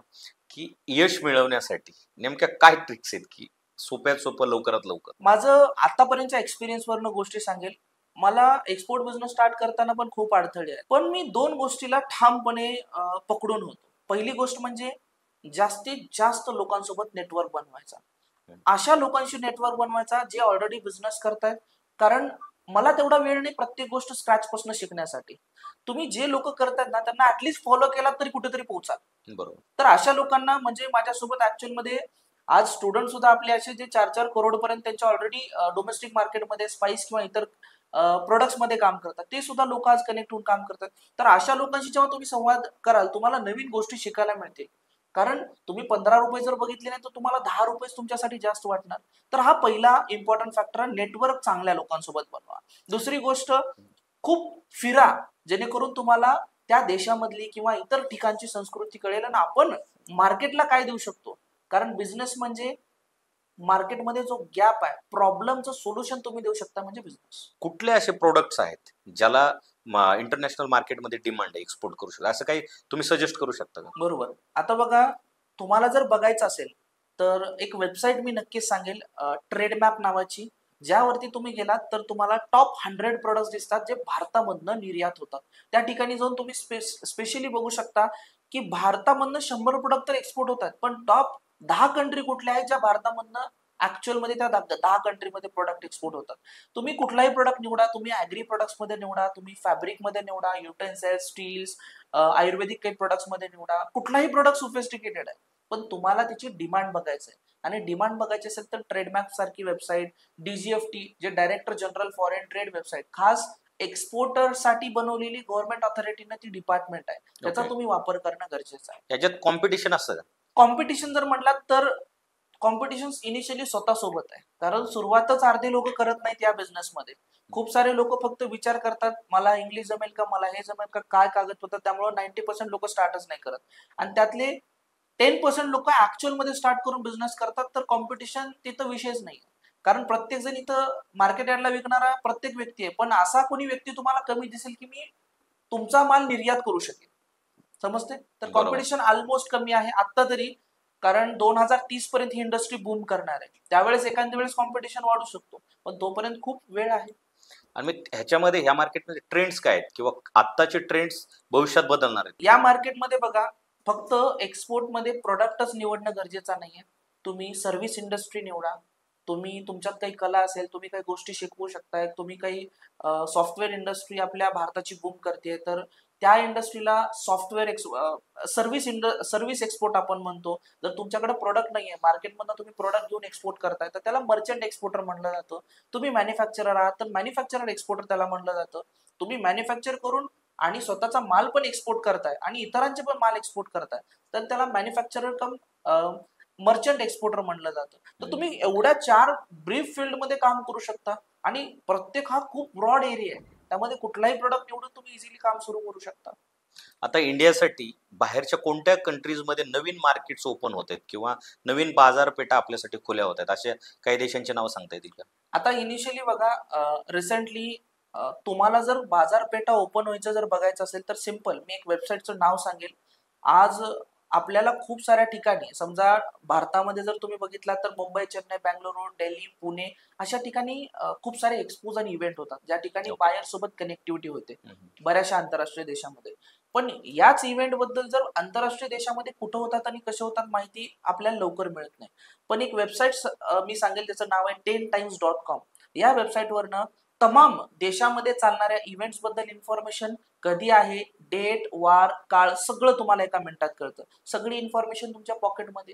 की यश मिळवण्यासाठी नेमक्या काय ट्रिक्स आहेत की सोप्यात सोपं लवकरात लवकर? माझं आतापर्यंतच्या एक्सपिरियन्स वरनं गोष्टी सांगेल. मला एक्सपोर्ट बिझनेस स्टार्ट करताना पण खूप अडथळे आहेत, पण मी 2 गोष्टीला ठामपणे पकडून होतो. पहिली गोष्ट म्हणजे जास्तीत जास्त लोकांसोबत नेटवर्क बनवायचा. अशा लोकांशी नेटवर्क बनवायचा जे ऑलरेडी बिझनेस करतायत. कारण मला तेवढा वेळ नाही प्रत्येक गोष्ट स्क्रॅच पासून शिकण्यासाठी. तुम्ही जे लोक करतात ना त्यांना ऍटलीस्ट फॉलो केला तरी कुठेतरी पोहोचाल. बरोबर. तर अशा लोकांना म्हणजे माझ्यासोबत ऍक्च्युअल मध्ये आज स्टुडंट सुद्धा आपले असे जे 4-4 करोड पर्यंत त्यांच्या ऑलरेडी डोमेस्टिक मार्केटमध्ये स्पाइस किंवा इतर प्रोडक्ट्स मध्ये काम करतात, ते सुद्धा लोक आज कनेक्ट होऊन काम करतात. तर अशा लोकांशी जेव्हा तुम्ही संवाद कराल, तुम्हाला नवीन गोष्टी शिकायला मिळतील. कारण तुम्ही 15 रुपये जर बघितले नाही तर तुम्हाला 10 रुपये तुमच्यासाठी जास्त वाटणार. तर हा पहिला इम्पॉर्टंट फॅक्टर आहे, नेटवर्क चांगल्या लोकांसोबत बनवा. दुसरी गोष्ट, खूप फिरा, जेणेकरून तुम्हाला त्या देशामधली किंवा इतर ठिकाणची संस्कृती कळेल आणि आपण मार्केटला काय देऊ शकतो. कारण बिझनेस म्हणजे मार्केटमध्ये जो गॅप आहे, प्रॉब्लेमचं सोल्युशन तुम्ही देऊ शकता म्हणजे बिझनेस. कुठले असे प्रोडक्ट्स आहेत ज्याला इंटरनॅशनल मार्केटमध्ये डिमांड आहे, एक्सपोर्ट करू शकता, असं काही तुम्ही सजेस्ट करू शकता का? बरोबर. आता बघा, तुम्हाला जर बघायचं असेल तर एक वेबसाईट मी नक्कीच सांगेल, ट्रेडमॅप नावाची, ज्यावरती तुम्ही गेलात तर तुम्हाला टॉप 100 प्रोडक्ट्स दिसतात जे भारतामधनं निर्यात होतात. त्या ठिकाणी जाऊन तुम्ही स्पेशली बघू शकता की भारतामधनं 100 प्रोडक्ट तर एक्सपोर्ट होतात, पण टॉप 10 कंट्री कुठल्या आहेत ज्या भारतामधनं ऍक्च्युअल मध्ये त्या 10 कंट्रीमध्ये प्रोडक्ट एक्सपोर्ट होतात. तुम्ही कुठलाही प्रोडक्ट निवडा, तुम्ही ऍग्री प्रोडक्ट्स मध्ये निवडा, तुम्ही फॅब्रिक मध्ये निवडा, युटेन्सिल्स, स्टील्स, आयुर्वेदिक काही प्रोडक्ट्स मध्ये निवडा, कुठलाही प्रोडक्ट सोफिस्टिकेटेड आहे, पण तुम्हाला त्याची डिमांड बघायचं आहे. आणि डिमांड बघायची असेल तर ट्रेडमॅप सारखी वेबसाईट, DGFT जे director general foreign trade website, खास एक्सपोर्टर साठी बनवलेली गव्हर्नमेंट ऑथॉरिटीनं ती डिपार्टमेंट आहे, त्याचा Okay. तुम्ही वापर करणं गरजेचं आहे. याच्यात कॉम्पिटिशन असतं का? कॉम्पिटिशन जर म्हटलात तर कॉम्पिटिशन इनिशियली स्वतःसोबत आहे, कारण सुरुवातच अर्धे लोक करत नाहीत या बिझनेसमध्ये. खूप सारे लोक फक्त विचार करतात, मला इंग्लिश जमेल का, मला हे जमेल का, काय कागदपत्र, त्यामुळे 90% लोक स्टार्टच नाही करत. आणि त्यातले 10% लोक ऍक्च्युअल मध्ये स्टार्ट करून बिझनेस करतात. तर कॉम्पिटिशन तिथं विषयच नाही, कारण प्रत्येक जण इथं मार्केट यार्डला विकणारा प्रत्येक व्यक्ती आहे, पण असा कोणी व्यक्ती तुम्हाला कमी दिसेल की मी तुमचा माल निर्यात करू शकेल. समजते? तर बरोबर. कॉम्पिटिशन ऑलमोस्ट कमी आहे आता तरी, कारण 2030 पर्यंत ही इंडस्ट्री बूम करणार आहे. त्यावेळेस एखाद्या वेळेस कॉम्पिटिशन वाढू शकतो, पण तोपर्यंत खूप वेळ आहे. आणि मग ह्याच्यामध्ये ह्या मार्केटमध्ये ट्रेंड्स काय आहेत किंवा आत्ताचे ट्रेंड्स भविष्यात बदलणार आहेत? या मार्केटमध्ये बघा, फक्त एक्सपोर्ट मध्ये प्रोडक्टच निवडणं गरजेचं नाहीये. तुम्ही सर्व्हिस इंडस्ट्री निवडा, तुम्ही तुमच्यात काही कला असेल, तुम्ही काही गोष्टी शिकवू शकताय, तुम्ही काही सॉफ्टवेअर इंडस्ट्री आपल्या भारताची बूम करते, तर त्या इंडस्ट्रीला सॉफ्टवेअर सर्व्हिस एक्सपोर्ट आपण म्हणतो. जर तुमच्याकडे प्रोडक्ट नाहीये, मार्केटमधनं तुम्ही प्रोडक्ट घेऊन एक्सपोर्ट करताय, तर त्याला मर्चंट एक्सपोर्टर म्हणलं जातं. तुम्ही मॅन्युफॅक्चरर आहात तर मॅन्युफॅक्चरर एक्सपोर्टर त्याला म्हणलं जातं. तुम्ही मॅन्युफॅक्चर करून आणि स्वतःचा माल पण एक्सपोर्ट करताय आणि इतरांचे पण माल एक्सपोर्ट करताय, तर त्याला मॅन्युफॅक्चरर कम मर्चंट एक्सपोर्टर म्हणलं जातं. तर तुम्ही एवढ्या 4 ब्रीफ फील्डमध्ये काम करू शकता आणि प्रत्येक हा खूप ब्रॉड एरिया आहे, त्यामध्ये कुठलाही प्रोडक्ट निवडून तुम्ही इझिली काम सुरू करू शकता. आता इंडियासाठी बाहेरच्या कोणत्या कंट्रीजमध्ये नवीन मार्केट्स ओपन होत आहेत किंवा नवीन बाजारपेठा आपल्यासाठी खुल्या होत आहेत, अशा काही देशांची नावं सांगता येतील का? आता इनिशियली बघा, रिसेंटली तुम्हाला जर बाजारपेठा ओपन व्हायचं जर बघायचं असेल तर सिम्पल, मी एक वेबसाईटचं नाव सांगेल. आज आपल्याला खूप साऱ्या ठिकाणी, समजा भारतामध्ये जर तुम्ही बघितला तर मुंबई, चेन्नई, बँगलोर, दिल्ली, पुणे अशा ठिकाणी खूप सारे एक्सपोज आणि इव्हेंट होतात, ज्या ठिकाणी Okay. बायर सोबत कनेक्टिव्हिटी होते बऱ्याचशा आंतरराष्ट्रीय देशामध्ये. पण याच इव्हेंट बद्दल जर आंतरराष्ट्रीय देशामध्ये कुठं होतात आणि कसे होतात माहिती आपल्याला लवकर मिळत नाही. पण एक वेबसाईट मी सांगेल, त्याचं नाव आहे 10times.com. या वेबसाईटवरनं तमाम देशामध्ये चालणाऱ्या इव्हेंट्स बद्दल इन्फॉर्मेशन, कधी आहे, डेट, वार, काळ सगळं तुम्हाला एका मिनिटात कळतं. सगळी इन्फॉर्मेशन तुमच्या पॉकेटमध्ये.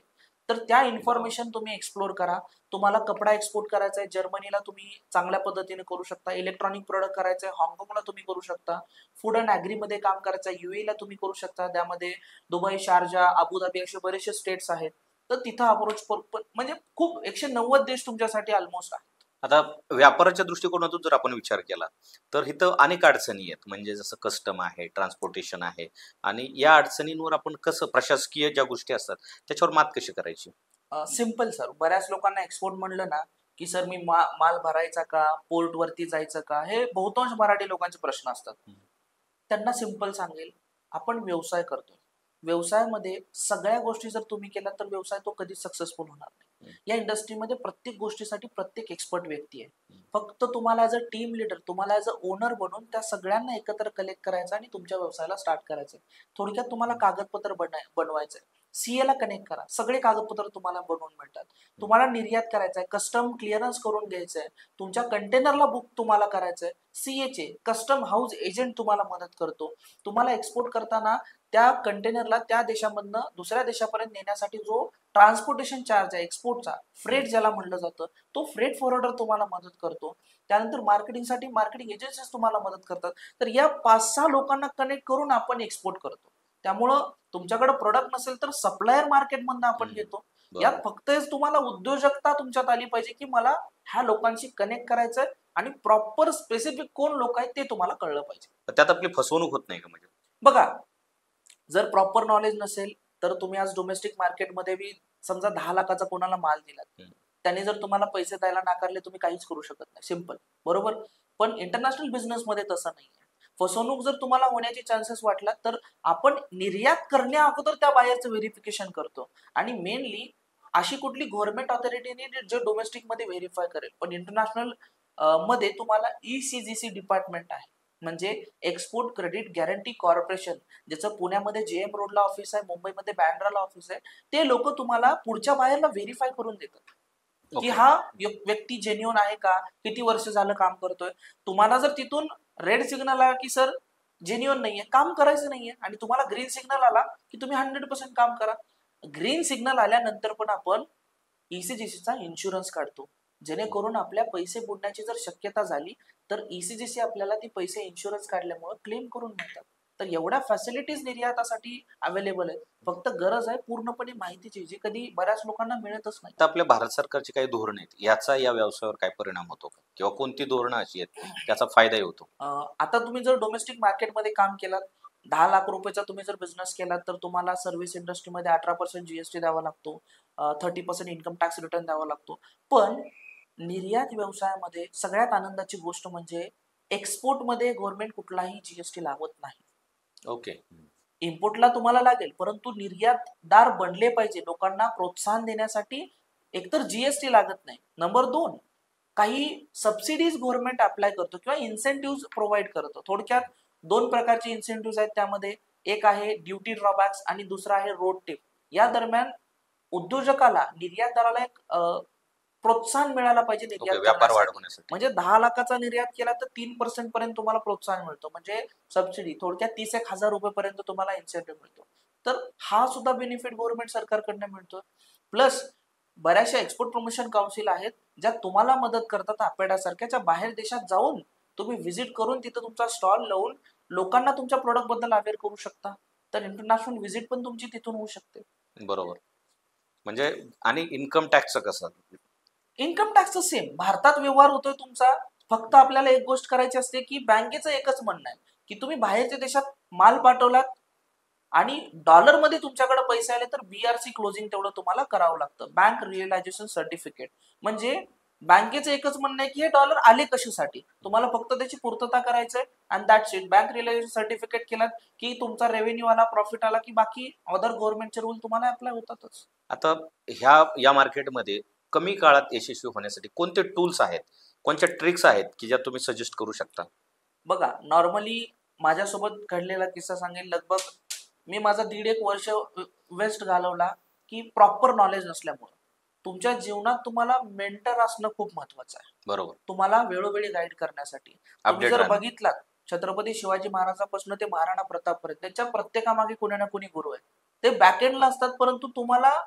तर त्या इन्फॉर्मेशन तुम्ही एक्सप्लोर करा. तुम्हाला कपडा एक्सपोर्ट करायचा आहे, जर्मनीला तुम्ही चांगल्या पद्धतीने करू शकता. इलेक्ट्रॉनिक प्रोडक्ट करायचं आहे, हाँगकाँगला तुम्ही करू शकता. फूड अँड ऍग्री मध्ये काम करायचं आहे, UAE ला तुम्ही करू शकता. त्यामध्ये दुबई, शारजा, अबुधाबी असे बरेचसे स्टेट्स आहेत. तर तिथं अप्रोच म्हणजे खूप 190 देश तुमच्यासाठी ऑलमोस्ट आहे. आता व्यापाराच्या दृष्टिकोनातून जर आपण विचार केला तर इथं अनेक अडचणी आहेत, म्हणजे जसं कस्टम आहे, ट्रान्सपोर्टेशन आहे, आणि या अडचणींवर आपण कसं, प्रशासकीय ज्या गोष्टी असतात त्याच्यावर मात कशी करायची? सिम्पल सर, बऱ्याच लोकांना एक्सपोर्ट म्हणलं ना की सर मी माल भरायचा का, पोर्ट वरती जायचं का, हे बहुतांश मराठी लोकांचे प्रश्न असतात. त्यांना सिम्पल सांगेल, आपण व्यवसाय करतोय, व्यवसायामध्ये सगळ्या गोष्टी जर तुम्ही केल्या तर व्यवसाय तो कधीच सक्सेसफुल होणार नाही. या इंडस्ट्रीमध्ये प्रत्येक गोष्टीसाठी प्रत्येक एक्सपर्ट व्यक्ती आहे. फक्त तुम्हाला ऍज अ टीम लिडर, तुम्हाला ऍज अ ओनर बनून त्या सगळ्यांना एकत्र कलेक्ट करायचं आणि तुमच्या व्यवसायाला स्टार्ट करायचंय. थोडक्यात तुम्हाला कागदपत्र बनवायचंय, सीए ला कनेक्ट करा, सगळे कागदपत्र तुम्हाला बनवून मिळतात. तुम्हाला निर्यात करायचंय, कस्टम क्लिअरन्स करून घ्यायचंय, तुमच्या कंटेनरला बुक तुम्हाला करायचंय, सीए चे कस्टम हाऊस एजंट तुम्हाला मदत करतो. तुम्हाला एक्सपोर्ट करताना त्या कंटेनरला त्या देशामधनं दुसऱ्या देशापर्यंत नेण्यासाठी जो ट्रान्सपोर्टेशन चार्ज आहे एक्सपोर्टचा, फ्रेट ज्याला म्हणलं जातं, तो फ्रेट फॉरवर्डर तुम्हाला मदत करतो. त्यानंतर मार्केटिंगसाठी मार्केटिंग एजन्सीज तुम्हाला मदत करतात. तर या 5-6 लोकांना कनेक्ट करून आपण एक्सपोर्ट करतो. त्यामुळं तुमच्याकडे प्रोडक्ट नसेल तर सप्लायर मार्केटमधनं आपण घेतो. यात फक्त तुम्हाला उद्योजकता तुमच्यात आली पाहिजे की मला ह्या लोकांशी कनेक्ट करायचंय आणि प्रॉपर स्पेसिफिक कोण लोक आहेत ते तुम्हाला कळलं पाहिजे. त्यात आपली फसवणूक होत नाही का? म्हणजे बघा, जर प्रॉपर नॉलेज नसेल तर तुम्ही आज डोमेस्टिक मार्केटमध्ये बी समजा 10 लाखाचा कोणाला माल दिलात, त्याने जर तुम्हाला पैसे द्यायला नाकारले तुम्ही काहीच करू शकत नाही, सिंपल, बरोबर. पण इंटरनॅशनल बिझनेसमध्ये तसं नाही. फसवणूक जर तुम्हाला होण्याचे चान्सेस वाटला तर आपण निर्यात करण्या अगोदर त्या बाहेरचं व्हेरिफिकेशन करतो. आणि मेनली अशी कुठली गव्हर्नमेंट ऑथॉरिटीने जे डोमेस्टिक मध्ये व्हेरीफाय करेल, पण इंटरनॅशनल मध्ये तुम्हाला ECGC डिपार्टमेंट आहे, म्हणजे एक्सपोर्ट क्रेडिट गॅरंटी कॉर्पोरेशन, ज्याचं पुण्यामध्ये JM रोडला ऑफिस आहे, मुंबईमध्ये बँड्राला ऑफिस आहे. ते लोक तुम्हाला पुढच्या बाहेरला व्हेरीफाय करून देतात की हा व्यक्ती जेन्युइन आहे का, किती वर्ष झालं काम करतोय. तुम्हाला जर तिथून रेड सिग्नल आला की सर जेन्युइन नाहीये, काम करायचं नाहीये, आणि तुम्हाला ग्रीन सिग्नल आला की तुम्ही 100% काम करा. ग्रीन सिग्नल आल्यानंतर पण आपण ECGCचा इन्शुरन्स काढतो, जेणेकरून आपल्या पैसे बुडण्याची जर शक्यता झाली तर ECGC आपल्याला ती पैसे इन्शुरन्स काढल्यामुळे क्लेम करून मिळतात. तर एवढ्या फॅसिलिटीज निर्यातासाठी अवेलेबल आहेत. फक्त गरज आहे पूर्णपणे माहितीची, जी कधी बऱ्याच लोकांना मिळतच नाही. तर आपल्या भारत सरकारची काही धोरणं आहेत, याचा या व्यवसायावर काय परिणाम होतो का, किंवा कोणती धोरणं अशी आहेत त्याचा फायदाही होतो? आता तुम्ही जर डोमेस्टिक मार्केटमध्ये काम केलात, 10 लाख रुपयाचा तुम्ही जर बिझनेस केला तर तुम्हाला सर्व्हिस इंडस्ट्रीमध्ये 18% GST द्यावा लागतो, 30% इन्कम टॅक्स रिटर्न द्यावा लागतो. पण निर्यात व्यवसायामध्ये सगळ्यात आनंदाची गोष्ट म्हणजे एक्सपोर्टमध्ये गव्हर्नमेंट कुठलाही GST लावत नाही. ओके. इम्पोर्टला तुम्हाला लागेल, परंतु निर्यातदार बनले पाहिजे, लोकांना प्रोत्साहन देण्यासाठी एकतर GST लागत नाही. नंबर 2, काही सबसिडीज गव्हर्नमेंट अप्लाय करतो किंवा इन्सेंटिव्ह प्रोव्हाइड करतो. थोडक्यात 2 प्रकारचे इन्सेंटिव्ह आहेत त्यामध्ये. एक आहे ड्युटी ड्रॉबॅक्स आणि दुसरा आहे रोड टेप. या दरम्यान उद्योजकाला, निर्यातदाराला एक प्रोत्साहन मिळायला पाहिजे निर्यात व्यापार करण्यासाठी. वाढवण्यासाठी. म्हणजे 10 लाखाचा निर्यात केला तर 3% पर्यंत तुम्हाला प्रोत्साहन मिळतो, म्हणजे सबसिडी, थोडक्यात 30,000 रुपये पर्यंत तुम्हाला इन्सेंटिव्ह मिळतो. तर हा सुद्धा बेनिफिट गव्हर्नमेंट सरकारकडनं मिळतो. प्लस बऱ्याचशा एक्सपोर्ट प्रमोशन काउन्सिल आहेत ज्या तुम्हाला मदत करतात. आपेडासारख्याच्या बाहेर देशात जाऊन तुम्ही व्हिजिट करून तिथं तुमचा स्टॉल लावून लोकांना तुमच्या प्रोडक्ट बद्दल अवेअर करू शकता. तर इंटरनॅशनल व्हिजिट पण तुमची तिथून होऊ शकते. बरोबर. म्हणजे आणि इन्कम टॅक्सचं कसं? इन्कम टॅक्सचं सेम भारतात व्यवहार होतोय तुमचा. फक्त आपल्याला एक गोष्ट करायची असते की बँकेचं एकच म्हणणं आहे की तुम्ही बाहेरच्या देशात माल पाठवलात आणि डॉलरमध्ये तुमच्याकडे पैसे आले तर BRC क्लोजिंग तेवढं तुम्हाला करावं लागतं, बँक रिअलायझेशन सर्टिफिकेट. म्हणजे बँकेचं एकच म्हणणं आहे की हे डॉलर आले कशासाठी, तुम्हाला फक्त त्याची पूर्तता करायचंय and that's it. Bank realisation certificate केलं की तुमचा रेव्हेन्यू आला, प्रॉफिट आला की बाकी अदर गव्हर्नमेंटचे रूल तुम्हाला अप्लाय होतातच. आता या मार्केटमध्ये कमी काळात यशस्वी होण्यासाठी कोणते टूल्स आहेत, कोणत्या ट्रिक्स आहेत की ज्या तुम्ही सजेस्ट करू शकता? बघा, नॉर्मली माझ्यासोबत घडलेला किस्सा सांगेल. लगभग मी माझा 1.5 वर्ष वेस्ट घालवला की प्रॉपर नॉलेज नसल्यामुळे. तुमच्या जीवनात तुम्हाला मेंटर असणं खूप महत्वाचं आहे. बरोबर. तुम्हाला वेळोवेळी गाईड करण्यासाठी. तुम्ही जर बघितलात छत्रपती शिवाजी महाराजांपासून ते महाराणा प्रतापपर्यंत त्यांच्या प्रत्येकामागे कोणी ना कोणी गुरु आहे. ते बॅकएंडला असतात, परंतु तुम्हाला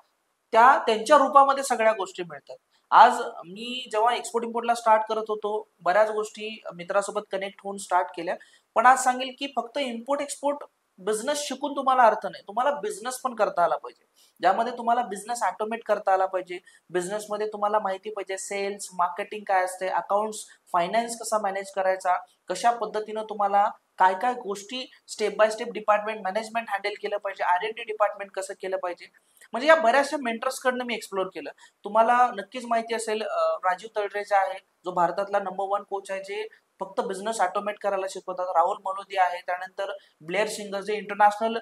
त्यांच्या रूपामध्ये सगळ्या गोष्टी मिळतात. आज मी जेव्हा एक्सपोर्ट इम्पोर्टला स्टार्ट करत होतो, बऱ्याच गोष्टी मित्रासोबत कनेक्ट होऊन स्टार्ट केल्या. पण आज सांगेल की फक्त इम्पोर्ट एक्सपोर्ट बिझनेस शिकून तुम्हाला अर्थ नाही, तुम्हाला बिझनेस पण करता आला पाहिजे, ज्यामध्ये तुम्हाला बिझनेस ऑटोमेट करता आला पाहिजे. बिझनेसमध्ये तुम्हाला माहिती पाहिजे सेल्स, मार्केटिंग काय असते, अकाउंट्स, फायनान्स कसा मॅनेज करायचा, कशा पद्धतीनं तुम्हाला काय काय गोष्टी step by step department management handle केलं पाहिजे, R&D डिपार्टमेंट कसं केलं पाहिजे. म्हणजे या बऱ्याचशा मेंटर्सकडनं मी एक्सप्लोर केलं. तुम्हाला नक्कीच माहिती असेल राजीव तळरेजा आहे, जो भारतातला नंबर 1 कोच आहे, जे फक्त बिझनेस ऑटोमेट करायला शिकवतात. राहुल मलोदिया आहे, त्यानंतर ब्लेअर सिंगर, जे इंटरनॅशनल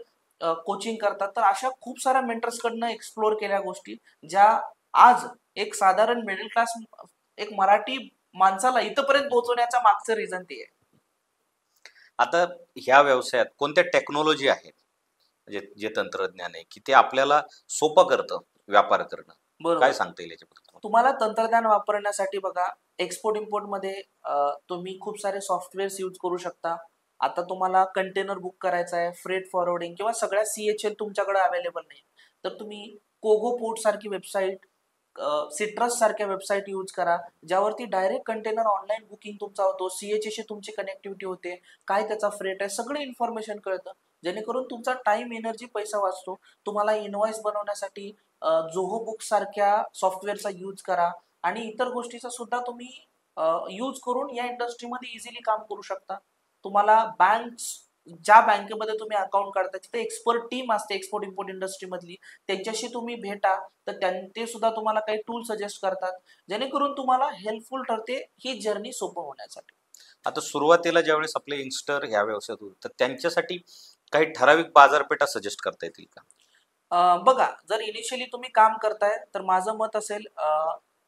कोचिंग करतात. तर अशा खूप साऱ्या मेंटर्सकडनं एक्सप्लोर केल्या गोष्टी, ज्या आज एक साधारण मिडल क्लास एक मराठी माणसाला इथपर्यंत पोहोचवण्याचा मागचं रिझन ते आहे. आता ह्या व्यवसायात कोणत्या टेक्नॉलॉजी आहेत, म्हणजे जे तंत्रज्ञान आहे की ते आपल्याला सोपं करतं व्यापार करणं? काय सांगता येईल याच्याबद्दल? तुम्हाला तंत्रज्ञान वापरण्यासाठी बघा, एक्सपोर्ट इम्पोर्ट मध्ये तुम्ही खूप सारे सॉफ्टवेअर्स यूज करू शकता. आता तुम्हाला कंटेनर बुक करायचा आहे, फ्रेट फॉरवर्डिंग किंवा सगळ्या CHL तुमच्याकडे अवेलेबल नाही, तर तुम्ही कोगो पोर्ट सारखी वेबसाईट, सिट्रस सारख्या वेबसाईट यूज करा, ज्यावरती डायरेक्ट कंटेनर ऑनलाईन बुकिंग तुमचा होतो, सीएचए शी तुमची कनेक्टिव्हिटी होते, काय त्याचा फ्रेट आहे, सगळं इन्फॉर्मेशन कळतं, जेणेकरून तुमचा टाइम, एनर्जी, पैसा वाचतो. तुम्हाला इनवॉइस बनवण्यासाठी जोहो बुक्स सारख्या सॉफ्टवेअरचा यूज करा आणि इतर गोष्टीचा सुद्धा तुम्ही यूज करून या इंडस्ट्रीमध्ये इझिली काम करू शकता. तुम्हाला ज्या बँकेमध्ये तुम्ही अकाउंट काढता तिथे एक्सपर्ट टीम असते एक्सपोर्ट इम्पोर्ट इंडस्ट्री मधली, त्यांच्याशी तुम्ही भेटा, तर ते सुद्धा तुम्हाला काही टूल सजेस्ट करतात, जेणेकरून तुम्हाला हेल्पफुल ठरते ही जर्नी सोपं होण्यासाठी. आता सुरुवातीला ज्यावेळेस आपले यंगस्टर ह्या व्यवसायात होते तर त्यांच्यासाठी काही ठराविक बाजारपेठा सजेस्ट करता येतील का? बघा, जर इनिशियली तुम्ही काम करताय तर माझं मत असेल,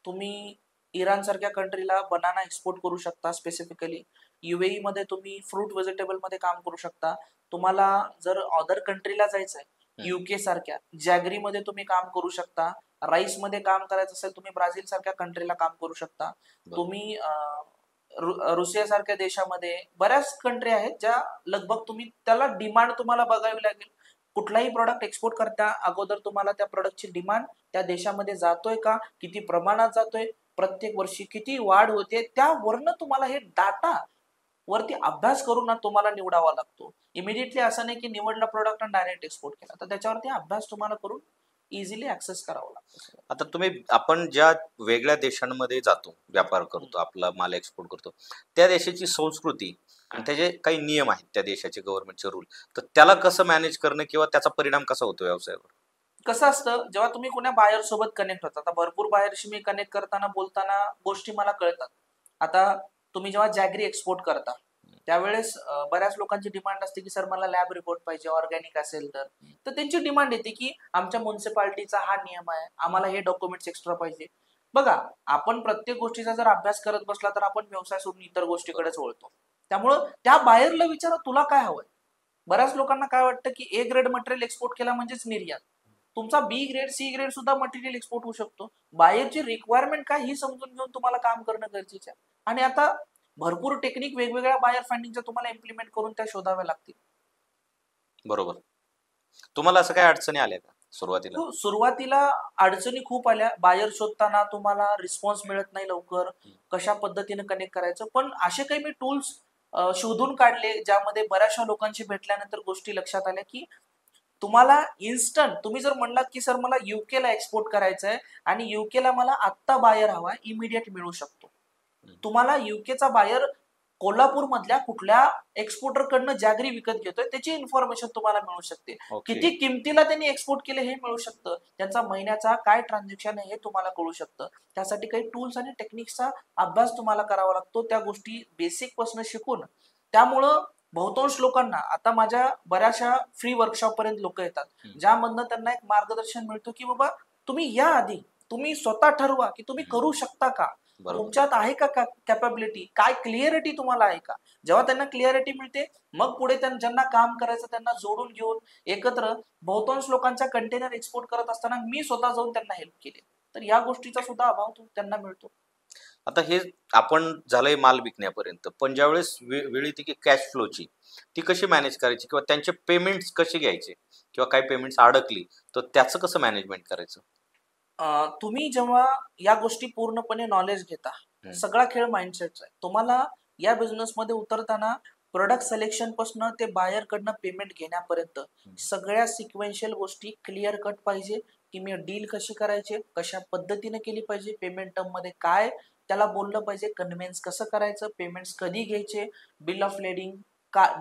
तुम्ही इराण सारख्या कंट्रीला बनाना एक्सपोर्ट करू शकता. स्पेसिफिकली युएई मध्ये तुम्ही फ्रूट व्हेजिटेबल मध्ये काम करू शकता. तुम्हाला जर अदर कंट्रीला जायचंय, युके सारख्या जॅगरी मध्ये तुम्ही काम करू शकता. राईस मध्ये काम करायचं असेल तुम्ही ब्राझील सारख्या कंट्रीला काम करू शकता. तुम्ही रुसिया सारख्या देशामध्ये बऱ्याच कंट्री आहेत ज्या लगभग तुम्ही त्याला डिमांड तुम्हाला बघावी लागेल. कुठलाही प्रोडक्ट एक्सपोर्ट करता अगोदर तुम्हाला त्या प्रोडक्टची डिमांड त्या देशामध्ये जातोय का, किती प्रमाणात जातोय, प्रत्येक वर्षी किती वाढ होते, त्यावरनं तुम्हाला हे डाटा वरती अभ्यास करून तुम्हाला निवडावा लागतो. इमिडिएटली असं नाही की निवडला प्रोडक्ट आणि डायरेक्ट एक्सपोर्ट केला, तर त्याच्यावरती अभ्यास तुम्हाला करून इझिली ऍक्सेस करावा लागतो. आता आपण ज्या वेगळ्या देशांमध्ये जातो, व्यापार करतो, आपला माल एक्सपोर्ट करतो, त्या देशाची संस्कृती आणि त्याचे काही नियम आहेत, त्या देशाचे गव्हर्नमेंटचे रूल, तर त्याला कसं मॅनेज करणं किंवा त्याचा परिणाम कसा होतो व्यवसायावर? कसं असतं, जेव्हा तुम्ही कोण्या बायर सोबत कनेक्ट होता, आता भरपूर बायरशी मी कनेक्ट करताना बोलताना गोष्टी मला कळतात. आता तुम्ही जेव्हा जॅगरी एक्सपोर्ट करता त्यावेळेस बऱ्याच लोकांची डिमांड असते की सर मला लॅब रिपोर्ट पाहिजे, ऑर्गॅनिक असेल तर त्यांची डिमांड येते की आमच्या म्युन्सिपाल्टीचा हा नियम आहे, आम्हाला हे डॉक्युमेंट्स एक्स्ट्रा पाहिजे. बघा, आपण प्रत्येक गोष्टीचा जर अभ्यास करत बसला तर आपण व्यवसाय सोडून इतर गोष्टीकडेच वळतो. त्यामुळं त्या बायरला विचारा तुला काय हवंय. बऱ्याच लोकांना काय वाटतं की ए ग्रेड मटेरियल एक्सपोर्ट केला म्हणजेच निर्यात. तुमचा बी ग्रेड, सी ग्रेड सुद्धा मटेरियल एक्सपोर्ट होऊ शकतो. बायरची रिक्वायरमेंट काय ही समजून घेऊन तुम्हाला काम करणं गरजेचं आहे. आणि आता भरपूर टेक्निक वेगवेगळ्या बायर फाइंडिंगच्या तुम्हाला इम्प्लिमेंट करून त्या शोधाव्या लागतील. बरोबर. तुम्हाला असं काय अडचणी आल्या का सुरुवातीला? सुरुवातीला अडचणी खूप आल्या. बायर शोधताना तुम्हाला रिस्पॉन्स मिळत नाही लवकर, कशा पद्धतीने कनेक्ट करायचं. पण असे काही मी टूल्स शोधून काढले ज्यामध्ये बऱ्याचशा लोकांशी भेटल्यानंतर गोष्टी लक्षात आल्या की तुम्हाला इन्स्टंट, तुम्ही जर म्हणलात की सर मला युके ला एक्सपोर्ट करायचंय आणि युके ला मला आत्ता बायर हवा, इमिडिएट मिळू शकतो. तुम्हाला युकेचा बायर कोल्हापूर मधल्या कुठल्या एक्सपोर्टर कडनं जॅगरी विकत घेतोय त्याची इन्फॉर्मेशन तुम्हाला मिळू शकते. किती किमतीला त्यांनी एक्सपोर्ट केले हे मिळू शकतं. त्यांचा महिन्याचा काय ट्रान्झॅक्शन आहे हे तुम्हाला कळू शकतं. त्यासाठी काही टूल्स आणि टेक्निक्सचा अभ्यास तुम्हाला करावा लागतो, त्या गोष्टी बेसिक पासून शिकून. त्यामुळं बहुतांश लोकांना आता माझ्या बऱ्याचशा फ्री वर्कशॉप पर्यंत लोक येतात, ज्यामधनं त्यांना एक मार्गदर्शन मिळतो की बाबा तुम्ही या आधी तुम्ही स्वतः ठरवा की तुम्ही करू शकता का, तुमच्यात आहे का कॅपॅबिलिटी, काय क्लिअरिटी तुम्हाला आहे का. जेव्हा त्यांना क्लिअरिटी मिळते मग पुढे ज्यांना काम करायचं त्यांना जोडून घेऊन एकत्र बहुतांश लोकांच्या कंटेनर एक्सपोर्ट करत असताना मी स्वतः जाऊन त्यांना हेल्प केली. तर या गोष्टीचा सुद्धा अभाव त्यांना मिळतो. आता हे आपण झालंय माल विकण्यापर्यंत, पण ज्यावेळेस वेळ येते की कॅश फ्लोची, ती कशी मॅनेज करायची किंवा त्यांचे पेमेंट्स कसे घ्यायचे किंवा काही पेमेंट्स अडकली तर त्याचं कसं मॅनेजमेंट करायचं? तुम्ही जेव्हा या गोष्टी पूर्णपणे नॉलेज घेता, सगळा खेळ माइंडसेटचा आहे. तुम्हाला या बिझनेसमध्ये उतरताना प्रोडक्ट सिलेक्शन पासून ते बायर कडनं पेमेंट घेण्यापर्यंत सगळ्या सिक्वेन्शियल गोष्टी क्लिअर कट पाहिजे की मी डील कशी करायची, कशा पद्धतीने केली पाहिजे, पेमेंट टर्म मध्ये काय त्याला बोललं पाहिजे, कन्व्हेन्स कसं करायचं, पेमेंट्स कधी घ्यायचे, bill of lading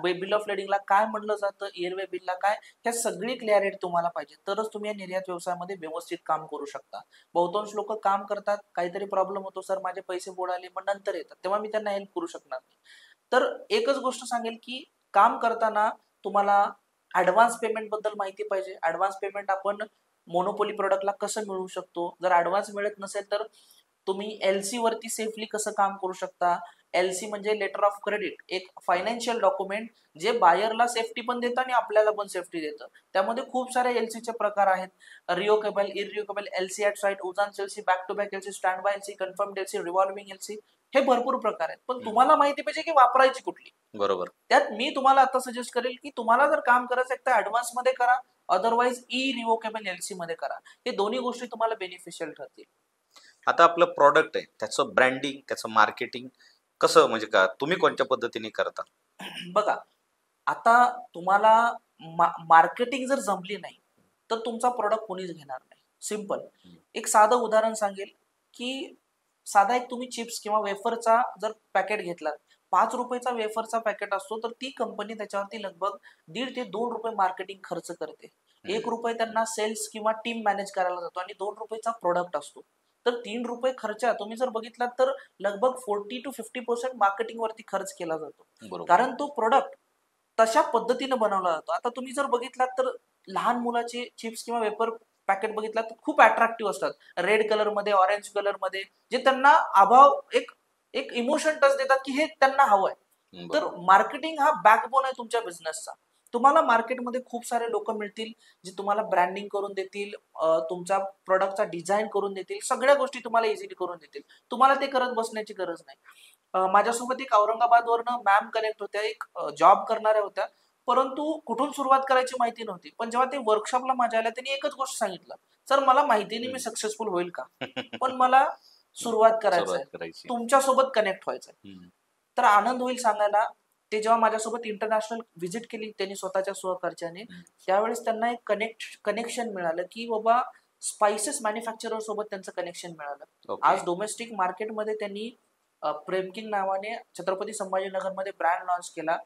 bill of लेडिंगला काय म्हणलं जातं, एअरवे बिलला काय, ह्या सगळी क्लॅरिटी तुम्हाला पाहिजे, तरच तुम्ही या निर्यात व्यवसायामध्ये व्यवस्थित काम करू शकता. बहुतांश लोक काम करतात, काहीतरी प्रॉब्लेम होतो, सर माझे पैसे बुडाले, मग नंतर येतात, तेव्हा मी त्यांना हेल्प करू शकणार नाही. तर एकच गोष्ट सांगेल की काम करताना तुम्हाला ऍडव्हान्स पेमेंट बद्दल माहिती पाहिजे. ऍडव्हान्स पेमेंट आपण मोनोपोली प्रोडक्टला कसं मिळवू शकतो, जर ऍडव्हान्स मिळत नसेल तर तुम्ही एलसी वरती सेफली कसं काम करू शकता. एलसी म्हणजे लेटर ऑफ क्रेडिट, एक फायनान्शियल डॉक्युमेंट जे बायरला सेफ्टी पण देतं आणि आपल्याला पण सेफ्टी देतं. त्यामध्ये खूप सारे एलसीचे प्रकार आहेत. Revocable, irrevocable, LC at sight, usance LC, back to back LC, standby LC, confirmed LC, revolving LC, हे भरपूर प्रकार आहेत. पण तुम्हाला माहिती पाहिजे की वापरायची कुठली. बरोबर. त्यात मी तुम्हाला आता सजेस्ट करेल की तुम्हाला जर काम करायचं आहे तर ऍडव्हान्स मध्ये करा, अदरवाईज रिवोकेबल एलसी मध्ये करा. हे दोन्ही गोष्टी तुम्हाला बेनिफिशियल ठरतील. आता आपलं प्रॉडक्ट आहे त्याचं ब्रँडिंग, त्याचं मार्केटिंग कसं, म्हणजे का तुम्ही कोणत्या पद्धतीने करता? बघा, आता तुम्हाला मार्केटिंग जर जमली नाही तर तुमचा प्रोडक्ट कोणीच घेणार नाही. सिम्पल. एक साधं उदाहरण सांगेल की साधा एक तुम्ही चिप्स किंवा वेफरचा जर पॅकेट घेतला, 5 रुपयाचा वेफरचा पॅकेट असतो, तर ती कंपनी त्याच्यावरती लगभग 1.5 ते 2 रुपये मार्केटिंग खर्च करते. 1 रुपये त्यांना सेल्स किंवा टीम मॅनेज करायला जातो आणि 2 रुपयाचा प्रोडक्ट असतो. तर 3 रुपये खर्च तुम्ही जर बघितलात तर लगभग 40 to 50% मार्केटिंग वरती खर्च केला जातो. बरोबर. कारण तो प्रोडक्ट तशा पद्धतीने बनवला जातो. आता तुम्ही जर बघितलात तर लहान मुलाचे चिप्स किंवा वेफर पॅकेट बघितलात तर खूप अट्रॅक्टिव्ह असतात. रेड कलर मध्ये, ऑरेंज कलर मध्ये, जे त्यांना अभाव एक एक इमोशन टच देतात की हे त्यांना हवंय. तर बरोबर. मार्केटिंग हा बॅकबोन आहे तुमच्या बिझनेसचा. तुम्हाला मार्केटमध्ये खूप सारे लोक मिळतील जे तुम्हाला ब्रँडिंग करून देतील, तुमच्या प्रोडक्टचा डिझाईन करून देतील, सगळ्या गोष्टी तुम्हाला इझिली करून देतील. तुम्हाला ते करत बसण्याची गरज नाही. माझ्यासोबत एक औरंगाबादवरनं मॅम कनेक्ट होत्या, एक जॉब करणाऱ्या होत्या, परंतु कुठून सुरुवात करायची माहिती नव्हती. पण जेव्हा ते वर्कशॉपला माझ्या आल्या त्यांनी एकच गोष्ट सांगितलं, सर मला माहिती नाही मी सक्सेसफुल होईल का, पण मला सुरुवात करायचं आहे, करायची. तुमच्यासोबत कनेक्ट व्हायचंय. हम्म. तर आनंद होईल सांगायला, ते जेव्हा माझ्यासोबत इंटरनॅशनल व्हिजिट केली त्यांनी स्वतःच्या स्वखर्चाने, त्यावेळेस त्यांना एक कनेक्शन मिळालं की बाबा स्पाइसेस मॅन्युफॅक्चरर सोबत त्यांचं कनेक्शन मिळालं. ओके. आज डोमेस्टिक मार्केटमध्ये त्यांनी प्रेम किंग नावाने छत्रपती संभाजीनगरमध्ये ब्रँड लॉन्च केला.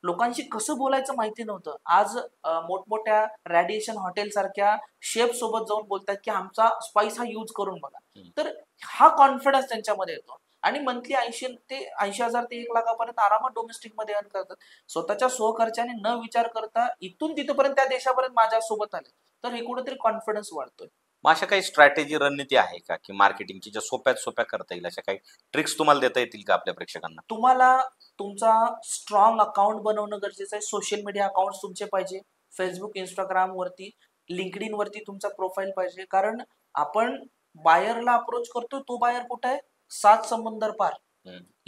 लोकांशी कसं बोलायचं माहिती नव्हतं. आज मोठमोठ्या रॅडिएशन हॉटेल सारख्या शेफ सोबत जाऊन बोलतात की आमचा स्पाइस हा यूज करून बघा. तर हा कॉन्फिडन्स त्यांच्यामध्ये येतो आणि मंथली 80,000 ते 1 लाखापर्यंत आरामात डोमेस्टिक मध्ये अर्न करतात. स्वतःच्या स्वखर्चाने न विचार करता इथून तिथपर्यंत त्या देशापर्यंत माझ्यासोबत आले. तर हे कुठेतरी कॉन्फिडन्स वाढतोय. मग अशा काही स्ट्रॅटेजी, रणनीती आहे का की मार्केटिंगची ज्या सोप्यात सोप्या करता येईल, अशा काही ट्रिक्स तुम्हाला देता येतील का आपल्या प्रेक्षकांना? तुम्हाला तुमचा स्ट्रॉंग अकाउंट बनवणं गरजेचं आहे. सोशल मीडिया अकाउंट तुमचे पाहिजे. फेसबुक, इंस्टाग्राम वरती, लिंक्डइन वरती तुमचा प्रोफाईल पाहिजे. कारण आपण बायरला अप्रोच करतोय, तो बायर कुठे आहे? 7 समुंदर पार.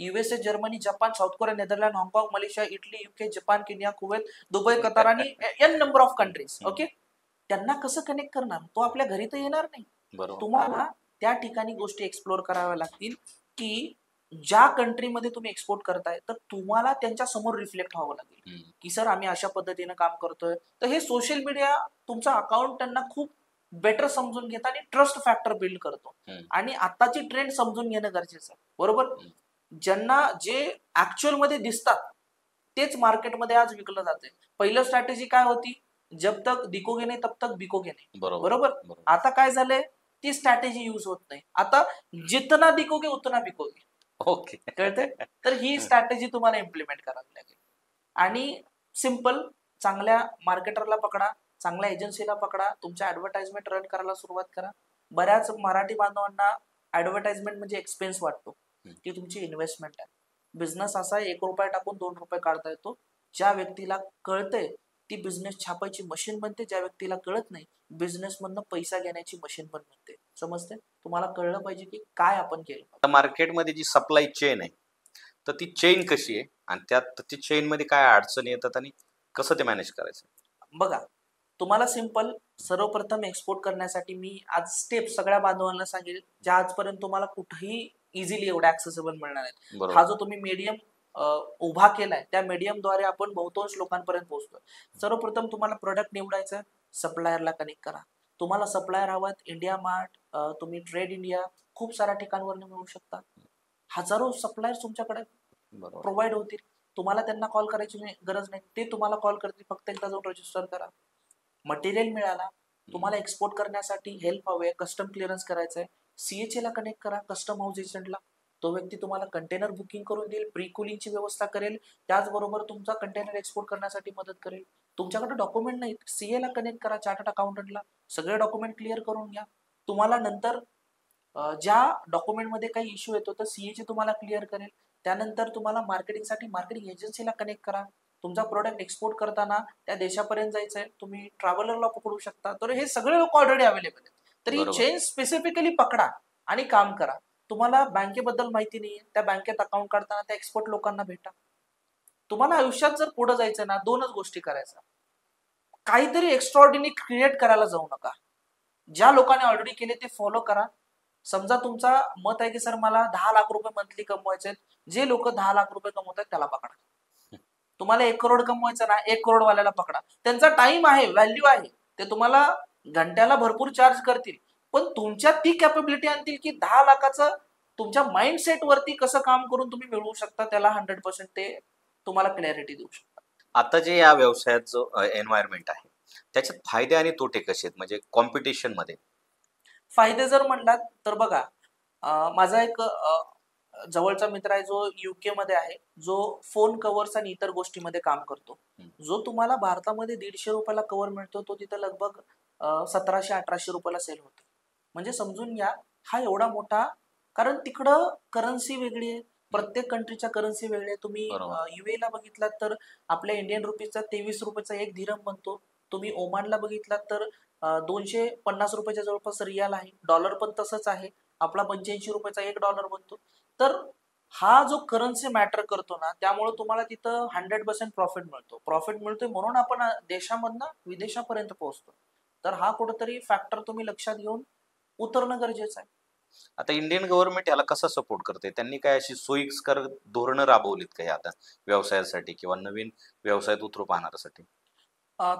USA, Germany, Japan, South Korea, Netherland, हाँगकाँग, Malaysia, Italy, UK, Japan, Kenya, Kuwait, Dubai, Qatar आणि n number of countries. Okay. त्यांना कसं कनेक्ट करणार? तो आपल्या घरी तर येणार नाही. बरोबर. तुम्हाला त्या ठिकाणी गोष्टी एक्सप्लोर कराव्या लागतील की ज्या कंट्रीमध्ये तुम्ही एक्सपोर्ट करताय तर तुम्हाला त्यांच्या समोर रिफ्लेक्ट व्हावं लागेल की सर आम्ही अशा पद्धतीनं काम करतोय. तर हे सोशल मीडिया तुमचा अकाउंट त्यांना खूप बेटर समजून घेतं आणि ट्रस्ट फॅक्टर बिल्ड करतो. आणि आताची ट्रेंड समजून घेणं गरजेचं आहे. बरोबर. ज्यांना जे ऍक्च्युअल मध्ये दिसतात तेच मार्केटमध्ये आज विकलं जाते. पहिलं स्ट्रॅटेजी काय होती? जब तक दिखोगे नहीं तब तक बिकोगे नहीं. बरोबर. आता काय झालंय? ती स्ट्रॅटेजी यूज होत नाही. आता जितना दिखोगे उतना बिकोगे. ओके. कळतंय? तर ही स्ट्रॅटेजी तुम्हाला इम्प्लिमेंट करावी लागेल. आणि सिम्पल, चांगल्या मार्केटरला पकडा, चांगल्या एजन्सीला पकडा, तुमच्या ऍडव्हर्टाइजमेंट रन करायला सुरुवात करा. बऱ्याच मराठी बांधवांना ऍडव्हर्टाइजमेंट म्हणजे एक्सपेन्स वाटतो, ती तुमची इन्व्हेस्टमेंट आहे. बिझनेस असा 1 रुपया टाकून 2 रुपये काढता येतो. ज्या व्यक्तीला कळतंय ती बिझनेस छापायची मशीन बनते. ज्या व्यक्तीला कळत नाही, बिझनेस मधनं पैसा घेण्याची मशीन पण बनते. समजते? तुम्हाला कळलं पाहिजे की काय आपण केलं. आता मार्केटमध्ये जी सप्लाय चेन आहे, तर ती चेन कशी आहे आणि त्यात ती चेन मध्ये काय अडचणी येतात आणि कसं ते मॅनेज करायचं? बघा, तुम्हाला सिम्पल, सर्वप्रथम एक्सपोर्ट करण्यासाठी मी आज स्टेप सगळ्या बांधवांना सांगेल ज्या आजपर्यंत तुम्हाला कुठेही इझिली एवढ्या ऍक्सेसिबल मिळणार आहेत. हा जो तुम्ही मीडियम उभा केलाय त्या मीडियमद्वारे आपण बहुतांश लोकांपर्यंत पोहोचतोय. सर्वप्रथम तुम्हाला प्रोडक्ट निवडायचं, सप्लायरला कनेक्ट करा. तुम्हाला सप्लायर हवात, इंडिया मार्ट, तुम्ही ट्रेड इंडिया, खूप साऱ्या ठिकाणवर मिळू शकता. हजारो सप्लायर्स तुमच्याकडे प्रोव्हाइड होतील. तुम्हाला त्यांना कॉल करायची गरज नाही, ते तुम्हाला कॉल करतील. फक्त एकदा जाऊन रजिस्टर करा. मटेरियल मिळाला, तुम्हाला एक्सपोर्ट करण्यासाठी हेल्प हवे, कस्टम क्लिअरन्स करायचंय, CHA ला कनेक्ट करा, कस्टम हाऊस एजंटला. तो व्यक्ती तुम्हाला कंटेनर बुकिंग करून देईल, प्री कुलिंगची व्यवस्था करेल, त्याचबरोबर तुमचा कंटेनर एक्सपोर्ट करण्यासाठी मदत करेल. तुमच्याकडे डॉक्युमेंट नाहीत, CA ला कनेक्ट करा, चार्टर्ड अकाउंटंटला, सगळे डॉक्युमेंट क्लिअर करून घ्या. तुम्हाला नंतर ज्या डॉक्युमेंटमध्ये काही इश्यू येतो तर CA तुम्हाला क्लिअर करेल. त्यानंतर तुम्हाला मार्केटिंगसाठी मार्केटिंग एजन्सीला कनेक्ट करा. तुमचा प्रोडक्ट एक्सपोर्ट करताना त्या देशापर्यंत जायचंय, तुम्ही ट्रॅव्हलरला पकडू शकता. तर हे सगळे लोक ऑलरेडी अवेलेबल आहेत. तर ही चेन स्पेसिफिकली पकडा आणि काम करा. तुम्हाला बँकेबद्दल माहिती नाहीये, त्या बँकेत अकाउंट काढताना त्या एक्सपर्ट लोकांना भेटा. तुम्हाला आयुष्यात जर पुढे जायचं ना, 2च गोष्टी करायच्या. काहीतरी एक्स्ट्रॉर्डिनरी क्रिएट करायला जाऊ नका. ज्या लोकांनी ऑलरेडी केले ते फॉलो करा. समजा तुमचा मत आहे की सर मला 10 लाख रुपये मंथली कमवायचे आहेत, जे लोक 10 लाख रुपये कमवतात त्याला पकडा. तुम्हाला 1 करोड कमवायचं ना, 1 करोड वाल्याला पकडा. त्यांचा टाइम आहे, व्हॅल्यू आहे, ते तुम्हाला घंट्याला भरपूर चार्ज करतील, पण तुमच्या ती कॅपेबिलिटी आणतील की 10 लाखाचं तुमच्या माइंडसेट वरती कसं काम करून तुम्ही मिळवू शकता, त्याला 100% ते तुम्हाला क्लॅरिटी देऊ शकतात. आता जे या व्यवसायात जो एन्व्हायरमेंट आहे त्याच्यात फायदे आणि तोटे कसे आहेत, म्हणजे कॉम्पिटिशन मध्ये? फायदे जर म्हणलात तर बघा, माझा एक जवळचा मित्र आहे जो UK मध्ये आहे, जो फोन कव्हर्स आणि इतर गोष्टीमध्ये काम करतो. जो तुम्हाला भारतामध्ये 150 रुपयाला कव्हर मिळतो, तो तिथं लगभग 1700-1800 रुपयाला सेल होतो. म्हणजे समजून घ्या हा एवढा मोठा, कारण तिकडं करन्सी वेगळी आहे, प्रत्येक कंट्रीच्या करन्सी वेगळी आहे. तुम्ही बरोबर. UAE ला बघितलात तर आपल्या इंडियन रुपीजचा 23 रुपयाचा 1 दिरहम बनतो. तुम्ही ओमानला बघितलात तर 250 रुपयाच्या जवळपास रियाल आहे. डॉलर पण तसंच आहे, आपला 85 रुपयाचा 1 डॉलर बनतो. तर हा जो करन्सी मॅटर करतो ना, त्यामुळे तुम्हाला तिथं 100% प्रॉफिट मिळतो. प्रॉफिट मिळतोय म्हणून आपण देशामधनं विदेशापर्यंत पोहोचतो. तर हा कुठेतरी फॅक्टर तुम्ही लक्षात घेऊन उतरणं गरजेचं आहे. आता इंडियन गव्हर्नमेंट याला कसा सपोर्ट करते? त्यांनी काय अशी सोयीस्कर धोरणं राबवलीत का आता व्यवसायासाठी किंवा नवीन व्यवसायात उतरू पाहणाऱ्यासाठी?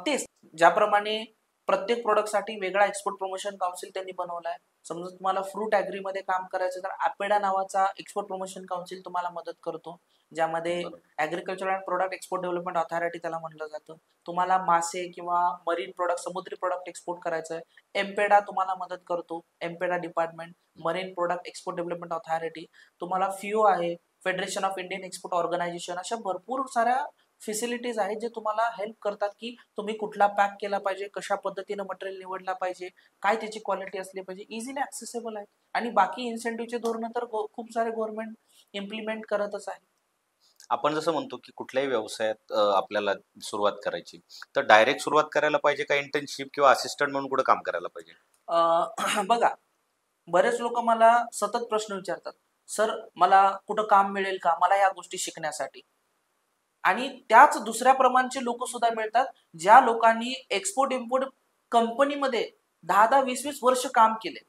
तेच ज्याप्रमाणे प्रत्येक प्रोडक्टसाठी वेगळा एक्सपोर्ट प्रमोशन काउन्सिल त्यांनी बनवला आहे. समजा तुम्हाला फ्रूट ॲग्रीमध्ये काम करायचं तर अपेडा नावाचा एक्सपोर्ट प्रमोशन काउन्सिल तुम्हाला मदत करतो, ज्यामध्ये बरोबर. Agriculture and product export development authority त्याला म्हणलं जातं. तुम्हाला मासे किंवा मरीन प्रोडक्ट, समुद्री प्रोडक्ट एक्सपोर्ट करायचं आहे, एम्पेडा तुम्हाला मदत करतो. MPEDA department, marine product export development authority. तुम्हाला FIO आहे, federation of Indian export organisation. अशा भरपूर साऱ्या फॅसिलिटीज आहेत जे तुम्हाला हेल्प करतात की तुम्ही कुठला पॅक केला पाहिजे, कशा पद्धतीनं मटेरियल निवडला पाहिजे, काय त्याची क्वालिटी असली पाहिजे, इझिली ऍक्सेसेबल आहे. आणि बाकी इन्सेंटिव्हचे धोरण तर खूप सारे गव्हर्नमेंट इम्प्लिमेंट करतच आहे. आपण जसं म्हणतो की कुठल्याही व्यवसायात आपल्याला सुरुवात करायची, तर डायरेक्ट सुरुवात करायला पाहिजे का इंटर्नशिप किंवा असिस्टंट म्हणून कुठं काम करायला पाहिजे? बघा, बरेच लोक मला सतत प्रश्न विचारतात, सर मला कुठं काम मिळेल का मला या गोष्टी शिकण्यासाठी. आणि त्याच दुसऱ्या प्रमाणचे लोक सुद्धा मिळतात ज्या लोकांनी एक्सपोर्ट इम्पोर्ट कंपनीमध्ये 10-10, 20-20 वर्ष काम केले.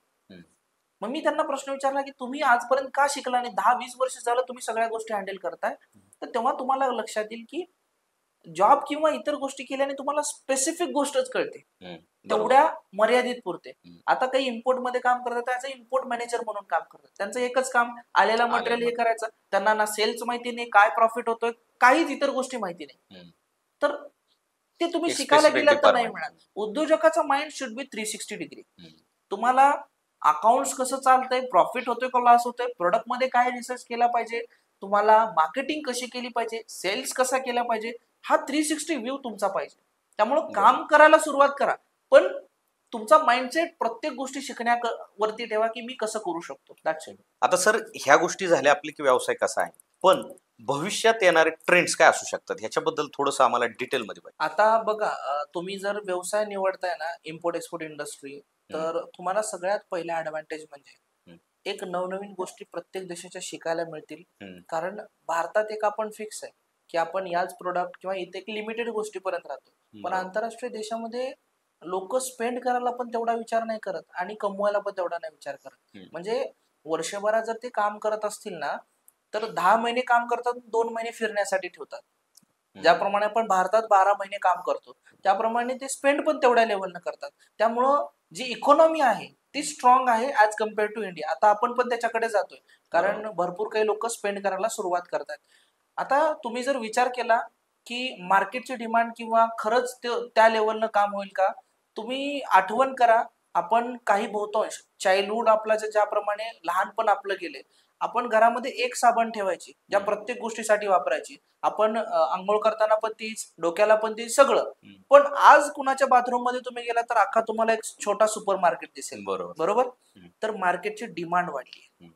मग मी त्यांना प्रश्न विचारला की तुम्ही आजपर्यंत का शिकला नाही? 10-20 वर्ष झालं तुम्ही सगळ्या गोष्टी हँडल करताय. तर तेव्हा तुम्हाला लक्षात येईल की जॉब किंवा इतर गोष्टी केल्याने तुम्हाला स्पेसिफिक गोष्टच कळते, तेवढ्या मर्यादित पुरते. आता काही इम्पोर्ट मध्ये काम करतात, त्याचं इम्पोर्ट मॅनेजर म्हणून काम करतात. त्यांचं एकच काम आलेला मटेरियल हे करायचं. त्यांना ना सेल्स माहिती नाही, काय प्रॉफिट होतोय, काहीच इतर गोष्टी माहिती नाही. तर ते तुम्ही शिकायला गेलात तर नाही मिळणार. उद्योजकाचा माइंड शुड बी 360 डिग्री. तुम्हाला अकाउंट्स कसं चालतंय, प्रॉफिट होतोय का लॉस होतोय, प्रोडक्ट मध्ये काय रिसर्च केला पाहिजे, तुम्हाला मार्केटिंग कशी केली पाहिजे, सेल्स कसा केला पाहिजे, हा 360 व्ह्यू तुमचा पाहिजे. त्यामुळे काम करायला सुरुवात करा, पण तुमचा माइंडसेट प्रत्येक गोष्टी शिकण्यावरती ठेवा की मी कसं करू शकतो. That's it. आता सर ह्या गोष्टी झाल्या आपली की व्यवसाय कसा आहे, पण भविष्यात येणारे ट्रेंड्स काय असू शकतात ह्याच्याबद्दल थोडंसं आम्हाला डिटेलमध्ये पाहिजे. आता बघा, तुम्ही जर व्यवसाय निवडताय ना, इम्पोर्ट एक्सपोर्ट इंडस्ट्री, तर तुम्हाला सगळ्यात पहिला ऍडव्हान्टेज म्हणजे एक नवनवीन गोष्टी प्रत्येक देशाच्या शिकायला मिळतील. कारण भारतात एक आपण फिक्स आहे की आपण याच प्रोडक्ट किंवा इथे एक लिमिटेड गोष्टीपर्यंत राहतो. पण आंतरराष्ट्रीय देशामध्ये लोक स्पेंड करायला पण तेवढा विचार नाही करत आणि कमवायला पण तेवढा नाही विचार करत. म्हणजे वर्षभरात जर ते काम करत असतील ना, तर 10 महिने काम करतात, 2 महिने फिरण्यासाठी ठेवतात. ज्याप्रमाणे आपण भारतात 12 महिने काम करतो, त्याप्रमाणे ते स्पेंड पण तेवढ्या लेवलनं करतात. त्यामुळं जी इकॉनॉमी आहे ती स्ट्रॉंग आहे ऍज कम्पेअर टू इंडिया. आता आपण पण त्याच्याकडे जातोय, कारण भरपूर काही लोक स्पेंड करायला सुरुवात करतात. आता तुम्ही जर विचार केला की मार्केटची डिमांड किंवा खरंच त्या लेवलनं काम होईल का, तुम्ही आठवण करा, आपण काही बहुतांश चाइल्डहुड आपला ज्याप्रमाणे लहानपण आपलं गेले, आपण घरामध्ये एक साबण ठेवायची ज्या प्रत्येक गोष्टीसाठी वापरायची. आपण आंघोळ करताना पण तीच, डोक्याला पण तीच, सगळं. पण आज कुणाच्या बाथरूम मध्ये तुम्ही गेला तर अख्खा तुम्हाला एक छोटा सुपर मार्केट दिसेल. बरोबर. तर मार्केटची डिमांड वाढली,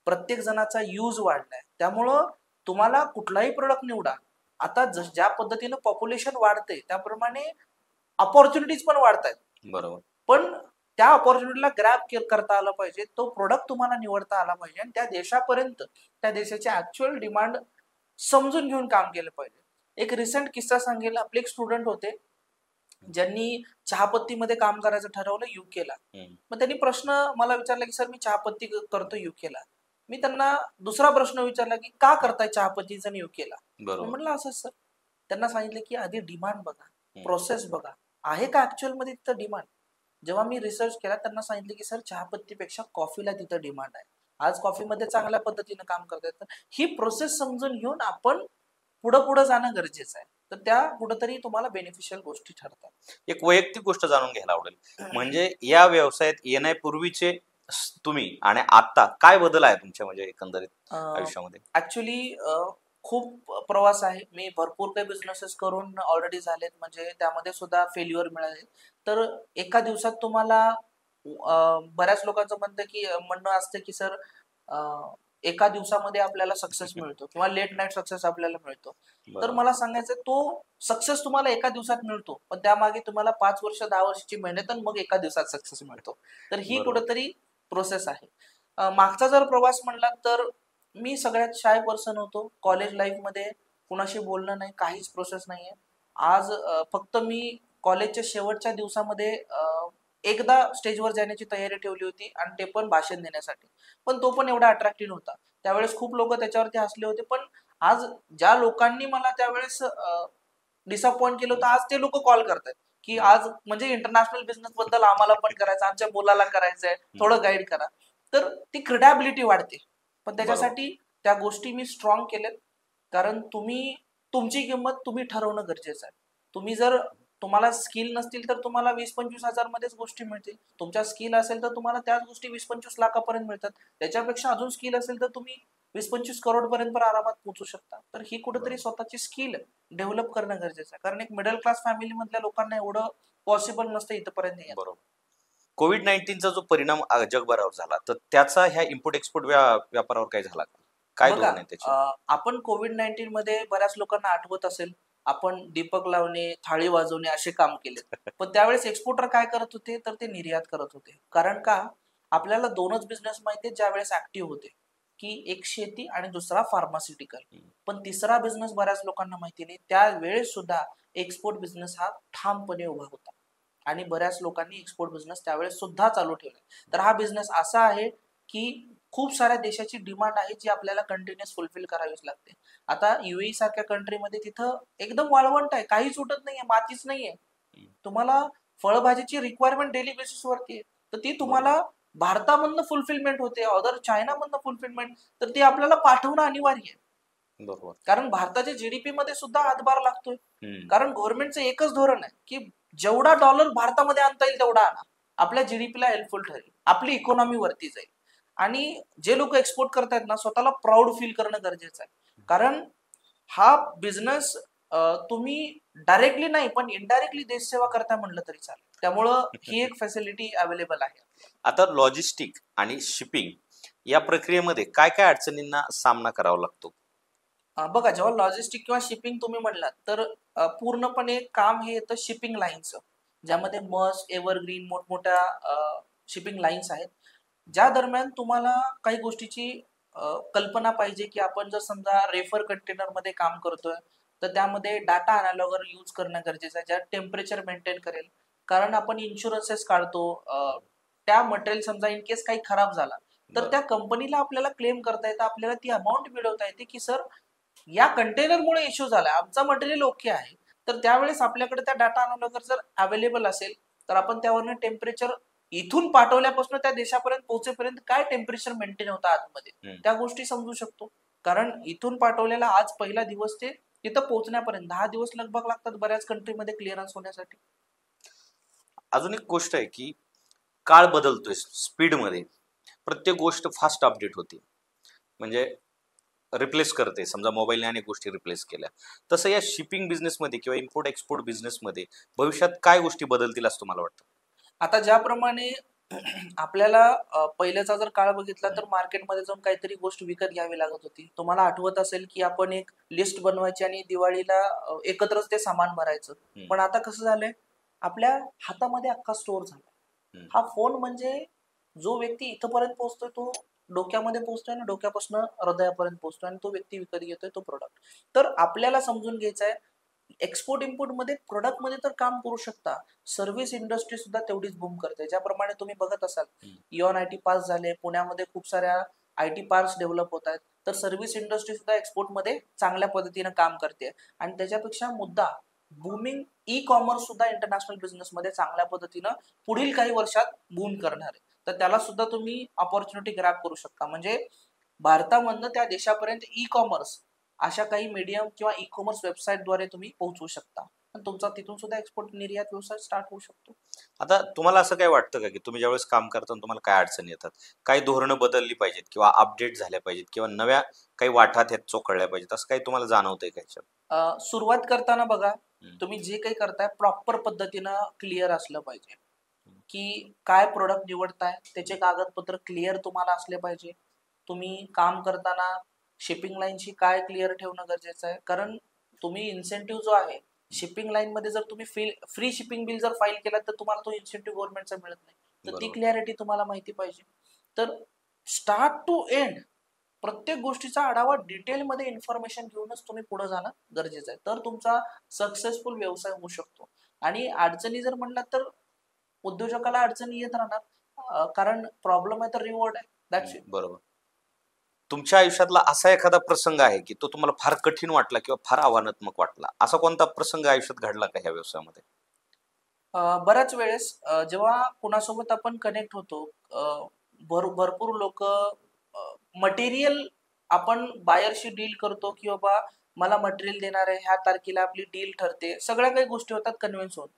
प्रत्येक जणाचा यूज वाढलाय. त्यामुळं तुम्हाला कुठलाही प्रोडक्ट निवडा, आता ज्या पद्धतीनं पॉप्युलेशन वाढते त्याप्रमाणे अपॉर्च्युनिटीज पण वाढतायत. बरोबर. पण त्या अपॉर्च्युनिटीला ग्रॅब करता आलं पाहिजे, तो प्रोडक्ट तुम्हाला निवडता आला पाहिजे आणि त्या देशापर्यंत त्या देशाची ऍक्च्युअल डिमांड समजून घेऊन काम केलं पाहिजे. एक रिसेंट किस्सा सांगेल. आपले एक स्टुडंट होते, ज्यांनी चहापत्तीमध्ये काम करायचं ठरवलं युकेला. मग त्यांनी प्रश्न मला विचारला की सर मी चहापत्ती करतो युकेला. मी त्यांना दुसरा प्रश्न विचारला की का करताय चहापत्तीचं युकेला. मी म्हटलं असं सर. त्यांना सांगितलं की आधी डिमांड बघा, प्रोसेस बघा, आहे का ऍक्च्युअल मध्ये तिथं डिमांड. जेव्हा मी रिसर्च केला त्यांना सांगितलं की सर चहापत्तीपेक्षा कॉफीला तिथं डिमांड आहे. आज कॉफीमध्ये चांगल्या पद्धतीने काम करता येतं. ही प्रोसेस समजून घेऊन आपण पुढे जाणं गरजेचं आहे. तर त्या कुठेतरी तुम्हाला बेनिफिशियल गोष्टी ठरतात. एक वैयक्तिक गोष्ट जाणून घ्यायला आवडेल, म्हणजे या व्यवसायात येण्यापूर्वीचे तुम्ही आणि आता काय बदल आहे तुमच्या म्हणजे एकंदरीत आयुष्यामध्ये? ऍक्च्युली खूप प्रवास आहे. मी भरपूर काही बिझनेसेस करून ऑलरेडी झालेत, म्हणजे त्यामध्ये सुद्धा फेल्युअर मिळाले. तर एका दिवसात तुम्हाला बऱ्याच लोकांचं म्हणणं असतं की सर एका दिवसामध्ये आपल्याला सक्सेस मिळतो किंवा लेट नाईट सक्सेस आपल्याला मिळतो. तर मला सांगायचं तो सक्सेस तुम्हाला एका दिवसात मिळतो, पण त्यामागे तुम्हाला 5 वर्ष 10 वर्षाची मेहनत आणि मग एका दिवसात सक्सेस मिळतो. तर ही कुठेतरी प्रोसेस आहे. मागचा जर प्रवास म्हणला तर मी सगळ्यात शाय पर्सन होतो. कॉलेज लाईफ मध्ये कुणाशी बोलणं नाही, काहीच प्रोसेस नाहीये. आज फक्त मी कॉलेजच्या शेवटच्या दिवसामध्ये एकदा स्टेजवर जाण्याची तयारी ठेवली होती आणि ते पण भाषण देण्यासाठी. पण तो पण एवढा अट्रॅक्टिव्ह नव्हता. त्यावेळेस खूप लोक त्याच्यावरती हसले होते. पण आज ज्या लोकांनी मला त्यावेळेस डिसअपॉइंट केलं होतं, आज ते लोक कॉल करतात की आज म्हणजे इंटरनॅशनल बिझनेस बद्दल आम्हाला पण करायचं, आमच्या मुलाला करायचंय, थोडं गाईड करा. तर ती क्रेडिबिलिटी वाढते. पण त्याच्यासाठी त्या गोष्टी मी स्ट्रॉंग केल्यात. कारण तुमची किंमत तुम्ही ठरवणं गरजेचं आहे. तुम्हाला स्किल नसतील तर तुम्हाला 20-25 हजार मध्येच गोष्टी मिळतील. तुमच्या स्किल असेल तर तुम्हाला त्याच गोष्टी 20-25 लाखापर्यंत मिळतात. त्याच्यापेक्षा अजून स्किल असेल तर तुम्ही 20-25 करोड पर्यंत आरामात पोहोचू शकता. तर ही कुठेतरी स्वतःची स्किल डेव्हलप करणं गरजेचं आहे. कारण एक मिडल क्लास फॅमिली मधल्या लोकांना एवढं पॉसिबल नसतं इथपर्यंत यायचं. बरोबर. कोविड-19चा जो परिणाम जगभरावर झाला, तर त्याचा ह्या इम्पोर्ट एक्सपोर्ट व्यापारावर काय झाला? काय धोरण आहे त्याचे? आपण कोविड-19 मध्ये बऱ्याच लोकांना आठवत असेल, आपण दीपक लावणे, थाळी वाजवणे असे काम केले. पण त्यावेळेस एक्सपोर्टर काय करत होते, तर ते निर्यात करत होते. कारण का आपल्याला दोनच बिझनेस माहिती ज्यावेळेस ऍक्टिव्ह होते, की एक शेती आणि दुसरा फार्मास्युटिकल. पण तिसरा बिझनेस बऱ्याच लोकांना माहिती नाही. त्यावेळेस सुद्धा एक्सपोर्ट बिझनेस हा ठामपणे उभा होता आणि बऱ्याच लोकांनी एक्सपोर्ट बिझनेस त्यावेळेस सुद्धा चालू ठेवला. तर हा बिझनेस असा आहे की खूप साऱ्या देशाची डिमांड आहे जी आपल्याला कंटिन्युअस फुलफिल करावीच लागते. आता युएई सारख्या कंट्रीमध्ये तिथं एकदम वाळवंट आहे, काहीच उठत नाहीये, मातीच नाहीये. तुम्हाला फळभाजीची रिक्वायरमेंट डेली बेसिस वरती आहे. तर ती तुम्हाला भारतामधनं फुलफिलमेंट होते, अदर चायनामधनं फुलफिलमेंट, तर ती आपल्याला पाठवणं अनिवार्य आहे. बरोबर. कारण भारताच्या जीडीपी मध्ये सुद्धा हातभार लागतोय. कारण गव्हर्नमेंटचं एकच धोरण आहे की जेवढा डॉलर भारतामध्ये आणता येईल तेवढा आणा. आपल्या जीडीपीला हेल्पफुल ठरेल, आपली इकॉनॉमी वरती जाईल. आणि जे लोक एक्सपोर्ट करतायत ना, स्वतःला प्राऊड फील करणं गरजेचं आहे. कारण हा बिझनेस तुम्ही डायरेक्टली नाही पण इनडायरेक्टली देश सेवा करताय म्हणलं तरी चालेल. त्यामुळं ही एक फॅसिलिटी अवेलेबल आहे. आता लॉजिस्टिक आणि शिपिंग या प्रक्रियेमध्ये काय काय अडचणींना सामना करावा लागतो? बघा, जेव्हा लॉजिस्टिक किंवा शिपिंग तुम्ही म्हणलात तर पूर्णपणे काम हे येतं शिपिंग लाईनचं, ज्यामध्ये मस्क, एव्हरग्रीन मोठमोठ्या शिपिंग लाईन्स आहेत. ज्या दरम्यान तुम्हाला काही गोष्टीची कल्पना पाहिजे की आपण जर समजा रेफर कंटेनर मध्ये काम करतोय तर त्यामध्ये डाटा अनालॉगर यूज करणं गरजेचं आहे, ज्यात टेम्परेचर मेंटेन करेल. कारण आपण इन्शुरन्सेस काढतो, त्या मटेरियल समजा इन केस काही खराब झाला तर त्या कंपनीला आपल्याला क्लेम करता येतं, आपल्याला ती अमाऊंट मिळवता येते की सर या कंटेनरमुळे इश्यू झाला, आमचा मटेरियल ओके आहे. तर त्यावेळेस आपल्याकडे त्या डाटा अनालॉगर जर अवेलेबल असेल तर आपण त्यावरनं टेम्परेचर इथून पाठवल्यापासून त्या देशापर्यंत पोहोचेपर्यंत काय टेम्परेचर मेंटेन होतं आतमध्ये त्या गोष्टी समजू शकतो. कारण इथून पाठवलेला आज पहिला दिवस ते तिथं पोहोचण्यापर्यंत 10 दिवस लगभग लागतात बऱ्याच कंट्रीमध्ये क्लिअरन्स होण्यासाठी. अजून एक गोष्ट आहे की काळ बदलतोय स्पीडमध्ये, प्रत्येक गोष्ट फास्ट अपडेट होते, म्हणजे रिप्लेस करते. समजा मोबाईलने अनेक गोष्टी रिप्लेस केल्या, तसं या शिपिंग बिझनेसमध्ये किंवा इम्पोर्ट एक्सपोर्ट बिझनेसमध्ये भविष्यात काय गोष्टी बदलतील असं तुम्हाला वाटतं? आता ज्याप्रमाणे आपल्याला पहिल्याचा जर काळ बघितला तर मार्केटमध्ये जाऊन काहीतरी गोष्ट विकत घ्यावी लागत होती. तुम्हाला आठवत असेल की आपण एक लिस्ट बनवायची आणि दिवाळीला एकत्रच ते सामान भरायचं. पण आता कसं झालंय, आपल्या हातामध्ये अख्खा स्टोअर झाला. हा फोन म्हणजे जो व्यक्ती इथपर्यंत पोहोचतोय तो डोक्यामध्ये पोहोचतोय आणि डोक्यापासून हृदयापर्यंत पोहोचतोय आणि तो व्यक्ती विकत घेतोय तो प्रोडक्ट. तर आपल्याला समजून घ्यायचा आहे एक्सपोर्ट इम्पोर्ट मध्ये प्रोडक्ट मध्ये तर काम करू शकता, सर्व्हिस इंडस्ट्री सुद्धा तेवढीच बूम करते. ज्याप्रमाणे तुम्ही बघत असाल, इऑन आयटी पार्क झाले, पुण्यामध्ये खूप साऱ्या आयटी पार्क्स डेव्हलप होत आहेत, तर सर्व्हिस इंडस्ट्री सुद्धा एक्सपोर्ट मध्ये चांगल्या पद्धतीने काम करते. आणि त्याच्यापेक्षा मुद्दा, बूमिंग ई कॉमर्स सुद्धा इंटरनॅशनल बिझनेस मध्ये चांगल्या पद्धतीनं पुढील काही वर्षात बूम करणार आहे. तर त्याला सुद्धा तुम्ही ऑपॉर्च्युनिटी ग्रॅब करू शकता. म्हणजे भारतामधनं त्या देशापर्यंत ई कॉमर्स अशा काही मीडियम किंवा ई कॉमर्स वेबसाईटद्वारे तुम्ही पोहोचवू शकता आणि तुमचा तिथून सुद्धा एक्सपोर्ट निर्यात व्यवसाय स्टार्ट होऊ शकतो. आता तुम्हाला असं काय वाटतं का की तुम्ही ज्यावेळेस काम करताना तुम्हाला काय अडचणी येतात, काही धोरणं बदलली पाहिजेत किंवा अपडेट झाल्या पाहिजेत किंवा नव्या काही वाटा ह्यात चोखळल्या पाहिजेत, असं काही तुम्हाला जाणवतंय का ह्याच्यात? सुरुवात करताना बघा, हम्म. तुम्ही जे काही करताय प्रॉपर पद्धतीनं क्लिअर असलं पाहिजे, की काय प्रोडक्ट निवडताय त्याचे कागदपत्र क्लिअर तुम्हाला असले पाहिजे. तुम्ही काम करताना शिपिंग लाईनशी काय क्लिअर ठेवणं गरजेचं आहे, कारण तुम्ही इन्सेंटिव्ह जो आहे शिपिंग लाईन मध्ये जर तुम्ही फ्री शिपिंग बिल जर फाईल केला तर तुम्हाला तो इन्सेंटिव्ह गव्हर्नमेंटचा मिळत नाही. तर ती बरोबर. क्लॅरिटी तुम्हाला माहिती पाहिजे. तर स्टार्ट टू एंड प्रत्येक गोष्टीचा आढावा डिटेलमध्ये इन्फॉर्मेशन घेऊनच तुम्ही पुढे जाणं गरजेचं आहे, तर तुमचा सक्सेसफुल व्यवसाय होऊ शकतो. आणि अडचणी जर म्हणलात तर उद्योजकाला अडचणी येत राहणार, कारण प्रॉब्लेम आहे तर रिवॉर्ड आहे, दॅट्स इट. बरोबर. तुमच्या आयुष्यातला असा एखादा प्रसंग आहे की तो तुम्हाला फार कठीण वाटला किंवा फार आव्हानात्मक वाटला, असा कोणता प्रसंग आयुष्यात घडला का ह्या व्यवसायामध्ये? बऱ्याच वेळेस जेव्हा कुणासोबत आपण कनेक्ट होतो, भरपूर लोक मटेरियल, आपण बायरशी डील करतो की बाबा मला मटेरियल देणार आहे, ह्या तारखेला आपली डील ठरते, सगळ्या काही गोष्टी होतात कन्व्हिन्स होऊन.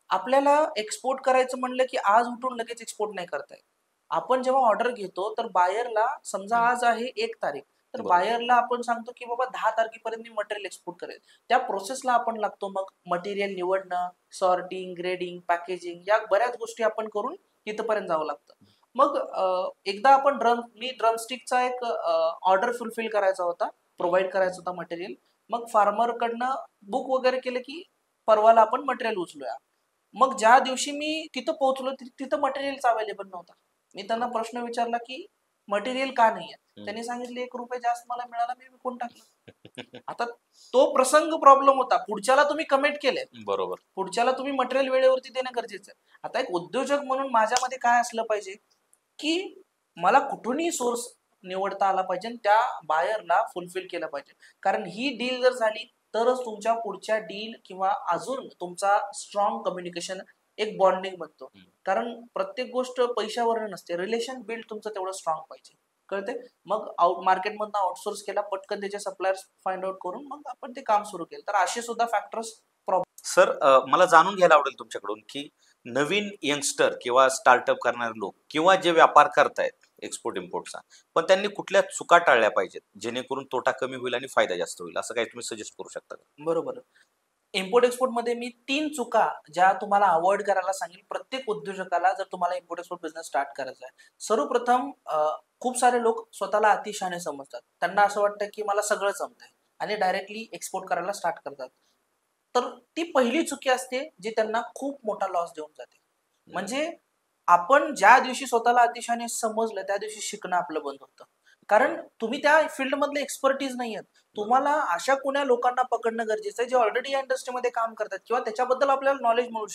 आपल्याला एक्सपोर्ट करायचं म्हणलं की आज उठून लगेच एक्सपोर्ट नाही करता येत. आपण जेव्हा ऑर्डर घेतो तर बायरला समजा आज आहे 1 तारीख, तर बरोबर. बायरला आपण सांगतो की बाबा 10 तारखेपर्यंत मी मटेरियल एक्सपोर्ट करेल. त्या प्रोसेसला आपण लागतो, मग मटेरियल निवडणं, सॉर्टिंग, ग्रेडिंग, पॅकेजिंग, या बऱ्याच गोष्टी आपण करून तिथपर्यंत जावं लागतं. मग एकदा आपण मी ड्रमस्टिकचा एक ऑर्डर फुलफिल करायचा होता, प्रोव्हाइड करायचा होता मटेरियल. मग फार्मरकडनं बुक वगैरे केलं की परवाला आपण मटेरियल उचलूया. मग ज्या दिवशी मी तिथं पोहोचलो तिथं मटेरियलच अवेलेबल नव्हता. मी त्यांना प्रश्न विचारला की मटेरियल का नाहीये? त्यांनी सांगितले 1 रुपये जास्त मला मिळाला, मी विकून टाकलं. आता तो प्रसंग प्रॉब्लेम होता. पुढच्याला तुम्ही कमिट केले, बरोबर. पुढच्याला तुम्ही मटेरियल वेळेवरती देणं गरजेचं आहे. आता एक उद्योजक म्हणून माझ्यामध्ये काय असलं पाहिजे की मला कुठूनही सोर्स निवडता आला पाहिजे आणि त्या बायरला फुलफिल केलं पाहिजे. कारण ही डील जर झाली तरच तुमच्या पुढच्या डील किंवा अजून तुमचा स्ट्रॉंग कम्युनिकेशन, एक बॉन्डिंग बनतो. कारण प्रत्येक गोष्ट पैशावर नसते, रिलेशन बिल्ड तुमचं तेवढं स्ट्रॉंग पाहिजे, कळते. मग मार्केटमधनं आउटसोर्स केला, पटकन त्याचे सप्लायर्स फाइंड आउट करून मग आपण ते काम सुरू केलं. तर असे सुद्धा फॅक्टर्स. सर, मला जाणून घ्यायला आवडेल तुमच्याकडून की नवीन यंगस्टर किंवा स्टार्टअप करणारे लोक किंवा जे व्यापार करतायत एक्सपोर्ट इम्पोर्टचा, पण त्यांनी कुठल्या चुका टाळल्या पाहिजेत जेणेकरून तोटा कमी होईल आणि फायदा जास्त होईल, असं काही तुम्ही सजेस्ट करू शकता का? बरोबर. इम्पोर्ट एक्सपोर्ट मध्ये मी 3 चुका ज्या तुम्हाला अवॉइड करायला सांगेल प्रत्येक उद्योजकाला, जर तुम्हाला इम्पोर्ट एक्सपोर्ट बिझनेस स्टार्ट करायचा आहे. सर्वप्रथम, खूप सारे लोक स्वतःला अतिशहाणे समजतात. त्यांना असं वाटतं की मला सगळं जमतंय आणि डायरेक्टली एक्सपोर्ट करायला स्टार्ट करतात. तर ती पहिली चुकी असते जी त्यांना खूप मोठा लॉस देऊन जाते. म्हणजे आपण ज्या दिवशी स्वतःला अतिशहाणे समजलं त्या दिवशी शिकणं आपलं बंद होतं. कारण तुम्ही त्या फील्ड मधले एक्सपर्टीज नाही आहेत. तुम्हाला अशा कोण्या लोकांना पकडणं गरजेचं आहे जे ऑलरेडी या इंडस्ट्रीमध्ये काम करतात किंवा त्याच्याबद्दल आपल्याला नॉलेज मिळू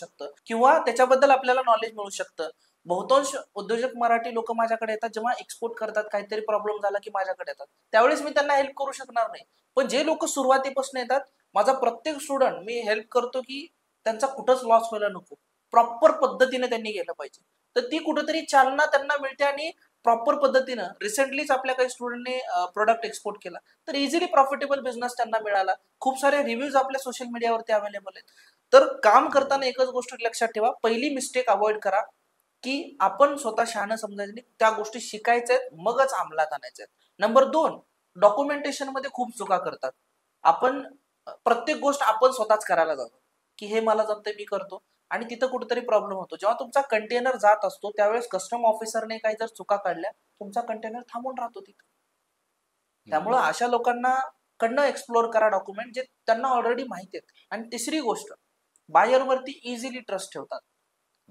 शकतं बहुतांश उद्योजक मराठी लोक माझ्याकडे येतात जेव्हा एक्सपोर्ट करतात, काहीतरी प्रॉब्लेम झाला की माझ्याकडे येतात. त्यावेळेस मी त्यांना हेल्प करू शकणार नाही. पण जे लोक सुरुवातीपासून येतात, माझा प्रत्येक स्टुडंट मी हेल्प करतो की त्यांचा कुठंच लॉस व्हायला नको, प्रॉपर पद्धतीने त्यांनी गेलं पाहिजे. तर ती कुठेतरी चालना त्यांना मिळते आणि प्रॉपर पद्धतीनं. रिसेंटलीच आपल्या काही स्टुडंटने प्रोडक्ट एक्सपोर्ट केला, तर इझिली प्रॉफिटेबल बिझनेस त्यांना मिळाला. खूप सारे रिव्ह्यूज आपल्या सोशल मीडियावरती अवेलेबल आहेत. तर काम करताना एकच गोष्ट लक्षात ठेवा, पहिली मिस्टेक अवॉइड करा की आपण स्वतः शहाणं समजायचं नाही, त्या गोष्टी शिकायच्या आहेत मगच अंमलात आणायच्या आहेत. नंबर 2, डॉक्युमेंटेशन मध्ये खूप चुका करतात. आपण प्रत्येक गोष्ट आपण स्वतःच करायला जातो की हे मला जमतंय मी करतो, आणि तिथं कुठेतरी प्रॉब्लेम होतो. जेव्हा तुमचा कंटेनर जात असतो त्यावेळेस कस्टम ऑफिसरने काही जर चुका काढल्या, तुमचा कंटेनर थांबून राहतो तिथं. त्यामुळे अशा लोकांना कडनं एक्सप्लोर करा डॉक्युमेंट जे त्यांना ऑलरेडी माहिती आहेत. आणि तिसरी गोष्ट, बायरवरती इझिली ट्रस्ट ठेवतात.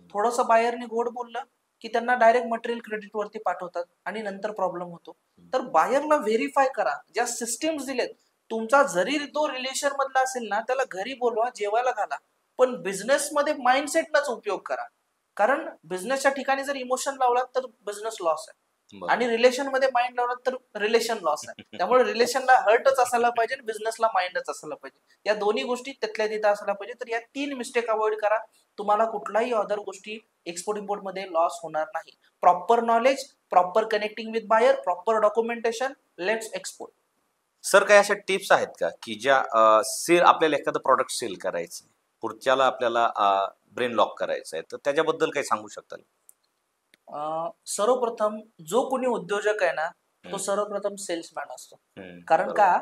थोडंसं बायरने गोड बोललं की त्यांना डायरेक्ट मटेरियल क्रेडिट वरती पाठवतात आणि नंतर प्रॉब्लेम होतो. तर बायरला व्हेरीफाय करा, ज्या सिस्टीम्स दिलेत तुमचा जरी तो रिलेशन मधला असेल ना, त्याला घरी बोलवा, जेवायला घाला, पण बिझनेस मध्ये माइंडसेटलाच उपयोग करा. कारण बिझनेसच्या ठिकाणी जर इमोशन लावलात तर बिझनेस लॉस आहे, आणि रिलेशन मध्ये माइंड लावलात तर रिलेशन लॉस आहे. त्यामुळे रिलेशनला हर्टच असायला पाहिजे आणि बिझनेसला माइंडच असायला पाहिजे. या दोन्ही गोष्टी तिथल्या तिथं असायला पाहिजे. तर या 3 मिस्टेक अवॉइड करा. तुम्हाला कुठलाही अदर गोष्टी एक्सपोर्ट इम्पोर्ट मध्ये लॉस होणार नाही. Proper knowledge, proper connecting with buyer, proper documentation, let's export. Sir काही अशा टिप्स आहेत का की ज्या सेल आपल्याला एखादं प्रॉडक्ट सेल करायचं पुढच्याला आपल्याला ब्रेन लॉक करायचं आहे तर त्याच्याबद्दल काही सांगू शकताल? सर्वप्रथम जो कोणी उद्योजक आहे ना, तो हम्म. सर्वप्रथम सेल्समॅन असतो. हम्म, कारण बरोबर. का,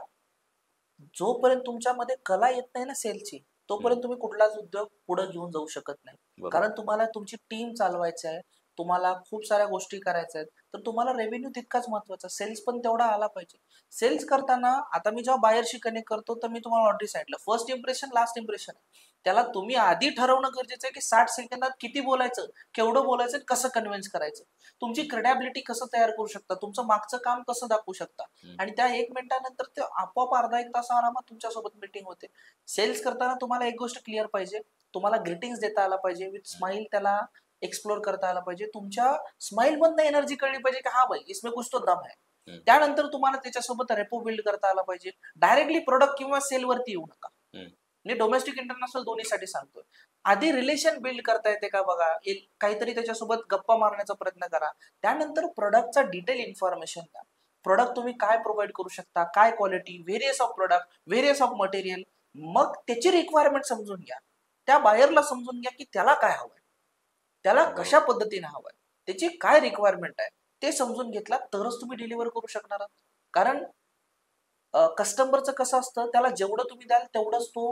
जोपर्यंत तुमच्यामध्ये कला येत नाही ना सेलची, तोपर्यंत तुम्ही कुठलाच उद्योग पुढे घेऊन जाऊ शकत नाही. बरोबर. कारण तुम्हाला तुमची टीम चालवायची आहे, तुम्हाला खूप साऱ्या गोष्टी करायच्या आहेत, तर तुम्हाला रेव्हेन्यू तितकाच महत्वाचा, सेल्स पण तेवढा आला पाहिजे. सेल्स करताना आता मी जेव्हा बायरशी कनेक्ट करतो, तर मी तुम्हाला ऑलरेडी सांगितलं, फर्स्ट इम्प्रेशन लास्ट इम्प्रेशन आहे. त्याला तुम्ही आधी ठरवणं गरजेचं आहे की 60 सेकंदात किती बोलायचं, केवढं बोलायचं, कसं कन्व्हिन्स करायचं, तुमची क्रेडिबिलिटी कसं तयार करू शकता, तुमचं मागचं काम कसं दाखवू शकता. आणि त्या 1 मिनिटानंतर ते आपोआप अर्धा 1 तास आरामात तुमच्यासोबत मीटिंग होते. सेल्स करताना तुम्हाला एक गोष्ट क्लिअर पाहिजे, तुम्हाला ग्रीटिंग्स देता आला पाहिजे, विथ स्माइल त्याला एक्सप्लोर करता आला पाहिजे. तुमच्या स्माइल मधनं एनर्जी कळली पाहिजे की हा भाई इसमें कुछ तो दम आहे. त्यानंतर तुम्हाला त्याच्यासोबत रेपो बिल्ड करता आला पाहिजे. डायरेक्टली प्रोडक्ट किंवा सेल वरती येऊ नका. मी डोमेस्टिक इंटरनॅशनल दोन्हीसाठी सांगतोय. आधी रिलेशन बिल्ड करता येते का बघा, काहीतरी त्याच्यासोबत गप्पा मारण्याचा प्रयत्न करा. त्यानंतर प्रोडक्टचा डिटेल इन्फॉर्मेशन द्या. प्रोडक्ट तुम्ही काय प्रोव्हाइड करू शकता, काय quality, various of product, various of material. मग त्याची रिक्वायरमेंट समजून घ्या. त्या बायरला समजून घ्या की त्याला काय हवंय, त्याला कशा पद्धतीने हवंय, त्याची काय रिक्वायरमेंट आहे, ते समजून घेतला तरच तुम्ही डिलिव्हर करू शकणार आहात. कारण कस्टमरचं कसं असतं, त्याला जेवढं तुम्ही द्याल तेवढंच तो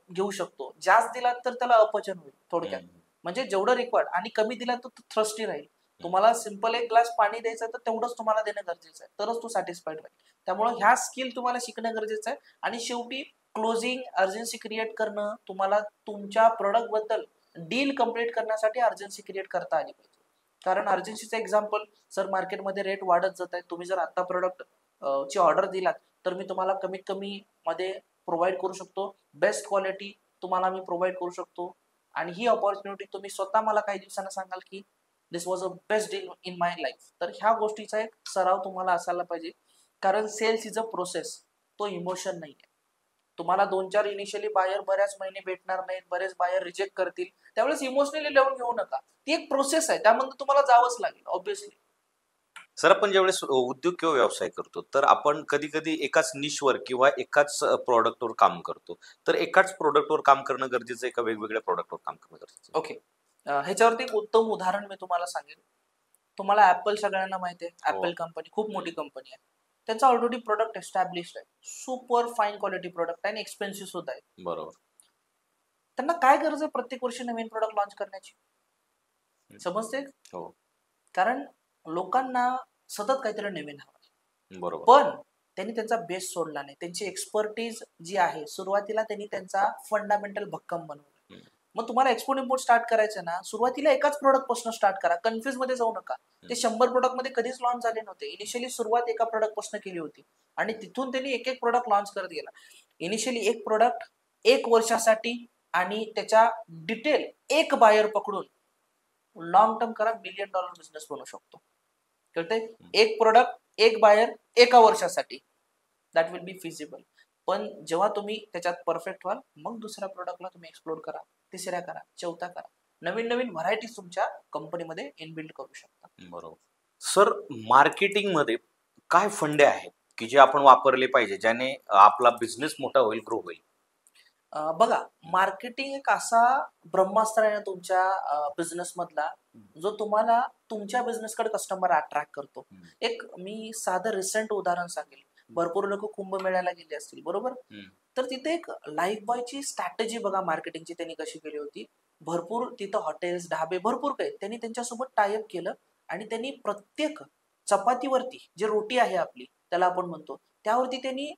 घेऊ शकतो. जास्त दिलात तर त्याला अपचन होईल थोडक्यात. म्हणजे जेवढं रिक्वायर्ड, आणि कमी दिला तर तो थ्रस्टी राहील. तुम्हाला सिंपल 1 ग्लास पाणी द्यायचं तर तेवढंच तुम्हाला देणं गरजेचं आहे, तरच तो सॅटिस्फाईड होईल. त्यामुळे ह्या स्किल तुम्हाला शिकणं गरजेचं आहे. आणि शेवटी क्लोजिंग, अर्जन्सी क्रिएट करणं, तुम्हाला तुमच्या प्रोडक्ट बद्दल डील कम्प्लीट करण्यासाठी अर्जन्सी क्रिएट करता आली पाहिजे. कारण अर्जन्सीचं एक्झाम्पल, सर मार्केटमध्ये रेट वाढत जात आहे, तुम्ही जर आता प्रोडक्ट ची ऑर्डर दिलात तर मी तुम्हाला कमीत कमी मध्ये प्रोव्हाइड करू शकतो, बेस्ट क्वालिटी तुम्हाला मी प्रोव्हाइड करू शकतो. आणि ही ऑपॉर्च्युनिटी तुम्ही स्वतः मला काही दिवसांना सांगाल की this was a best deal in my life. तर ह्या गोष्टीचा एक सराव तुम्हाला असायला पाहिजे. कारण सेल्स इज अ प्रोसेस, तो इमोशन नाही आहे. तुम्हाला 2-4 इनिशियली बायर बऱ्याच महिने भेटणार नाहीत, बरेच बायर रिजेक्ट करतील, त्यावेळेस इमोशनली लावून घेऊ नका. ती एक प्रोसेस आहे, त्यामध्ये तुम्हाला जावंच लागेल ऑब्व्हियसली. सर आपण ज्यावेळेस उद्योग किंवा व्यवसाय करतो तर आपण कधी कधी एकाच निशवर किंवा एकाच प्रॉडक्टवर काम करतो. तर एकाच प्रॉडक्टवर काम करणं गरजेचं आहे का वेगवेगळ्या प्रॉडक्टवर काम करणं गरजेचं आहे? ओके, ह्याच्यावरती एक उत्तम उदाहरण मी तुम्हाला सांगेन. तुम्हाला ऍपल सगळ्यांना माहिती आहे, ऍपल कंपनी खूप मोठी कंपनी आहे. त्यांचा ऑलरेडी प्रोडक्ट एस्टॅब्लिश्ड आहे, सुपर फाईन क्वालिटी प्रोडक्ट आहे आणि एक्सपेन्सिव्ह सुद्धा आहे. बरोबर. त्यांना काय गरज आहे प्रत्येक वर्षी नवीन प्रोडक्ट लॉन्च करण्याची? समजते? हो. कारण लोकांना सतत काहीतरी नवीन हवं. बरोबर. पण त्यांनी त्यांचा बेस सोडला नाही. त्यांची एक्सपर्टीज जी आहे, सुरुवातीला त्यांनी त्यांचा फंडामेंटल भक्कम बनवला. मग तुम्हाला एक्सपोर्ट इम्पोर्ट स्टार्ट करायचं ना, सुरुवातीला एकाच प्रोडक्ट पासून स्टार्ट करा, कन्फ्युज मध्ये जाऊ नका. ते 100 प्रोडक्ट मध्ये कधीच लॉन्च झाले नव्हते. इनिशियली सुरुवात एका प्रोडक्ट पासून केली होती आणि तिथून त्यांनी एक एक प्रोडक्ट लॉन्च करत गेला. इनिशियली एक प्रोडक्ट 1 वर्षासाठी, आणि त्याच्या डिटेल एक बायर पकडून लॉंग टर्म करा, $1 बिलियन बिझनेस बनवू शकतो. कळतंय? एक प्रोडक्ट, एक बायर, एका वर्षासाठी, दॅट विल बी फिजिबल. पण जेव्हा तुम्ही त्याच्यात परफेक्ट व्हाल, मग दुसऱ्या प्रोडक्टला तुम्ही एक्सप्लोर करा, तिसऱ्या करा, चौथा करा. नवीन नवीन व्हरायटीज तुमच्या कंपनीमध्ये इनबिल्ड करू शकता. बरोबर. सर मार्केटिंग मध्ये काय फंडे आहेत की जे आपण वापरले पाहिजे ज्याने आपला बिझनेस मोठा होईल, ग्रो होईल? बघा, मार्केटिंग एक असा ब्रह्मास्त्र आहे ना तुमच्या बिझनेस मधला, जो तुम्हाला तुमच्या बिझनेसकडे कस्टमर अट्रॅक्ट करतो. एक मी साधं रिसेंट उदाहरण सांगेल. भरपूर लोक कुंभमेळ्याला गेले असतील, बरोबर? तर तिथे एक लाईफ बॉयची स्ट्रॅटेजी बघा मार्केटिंगची त्यांनी कशी केली होती. भरपूर तिथं हॉटेल्स, ढाबे भरपूर काही त्यांनी त्यांच्यासोबत टायअप केलं, आणि त्यांनी प्रत्येक चपातीवरती, जे रोटी आहे आपली त्याला आपण म्हणतो, त्यावरती त्यांनी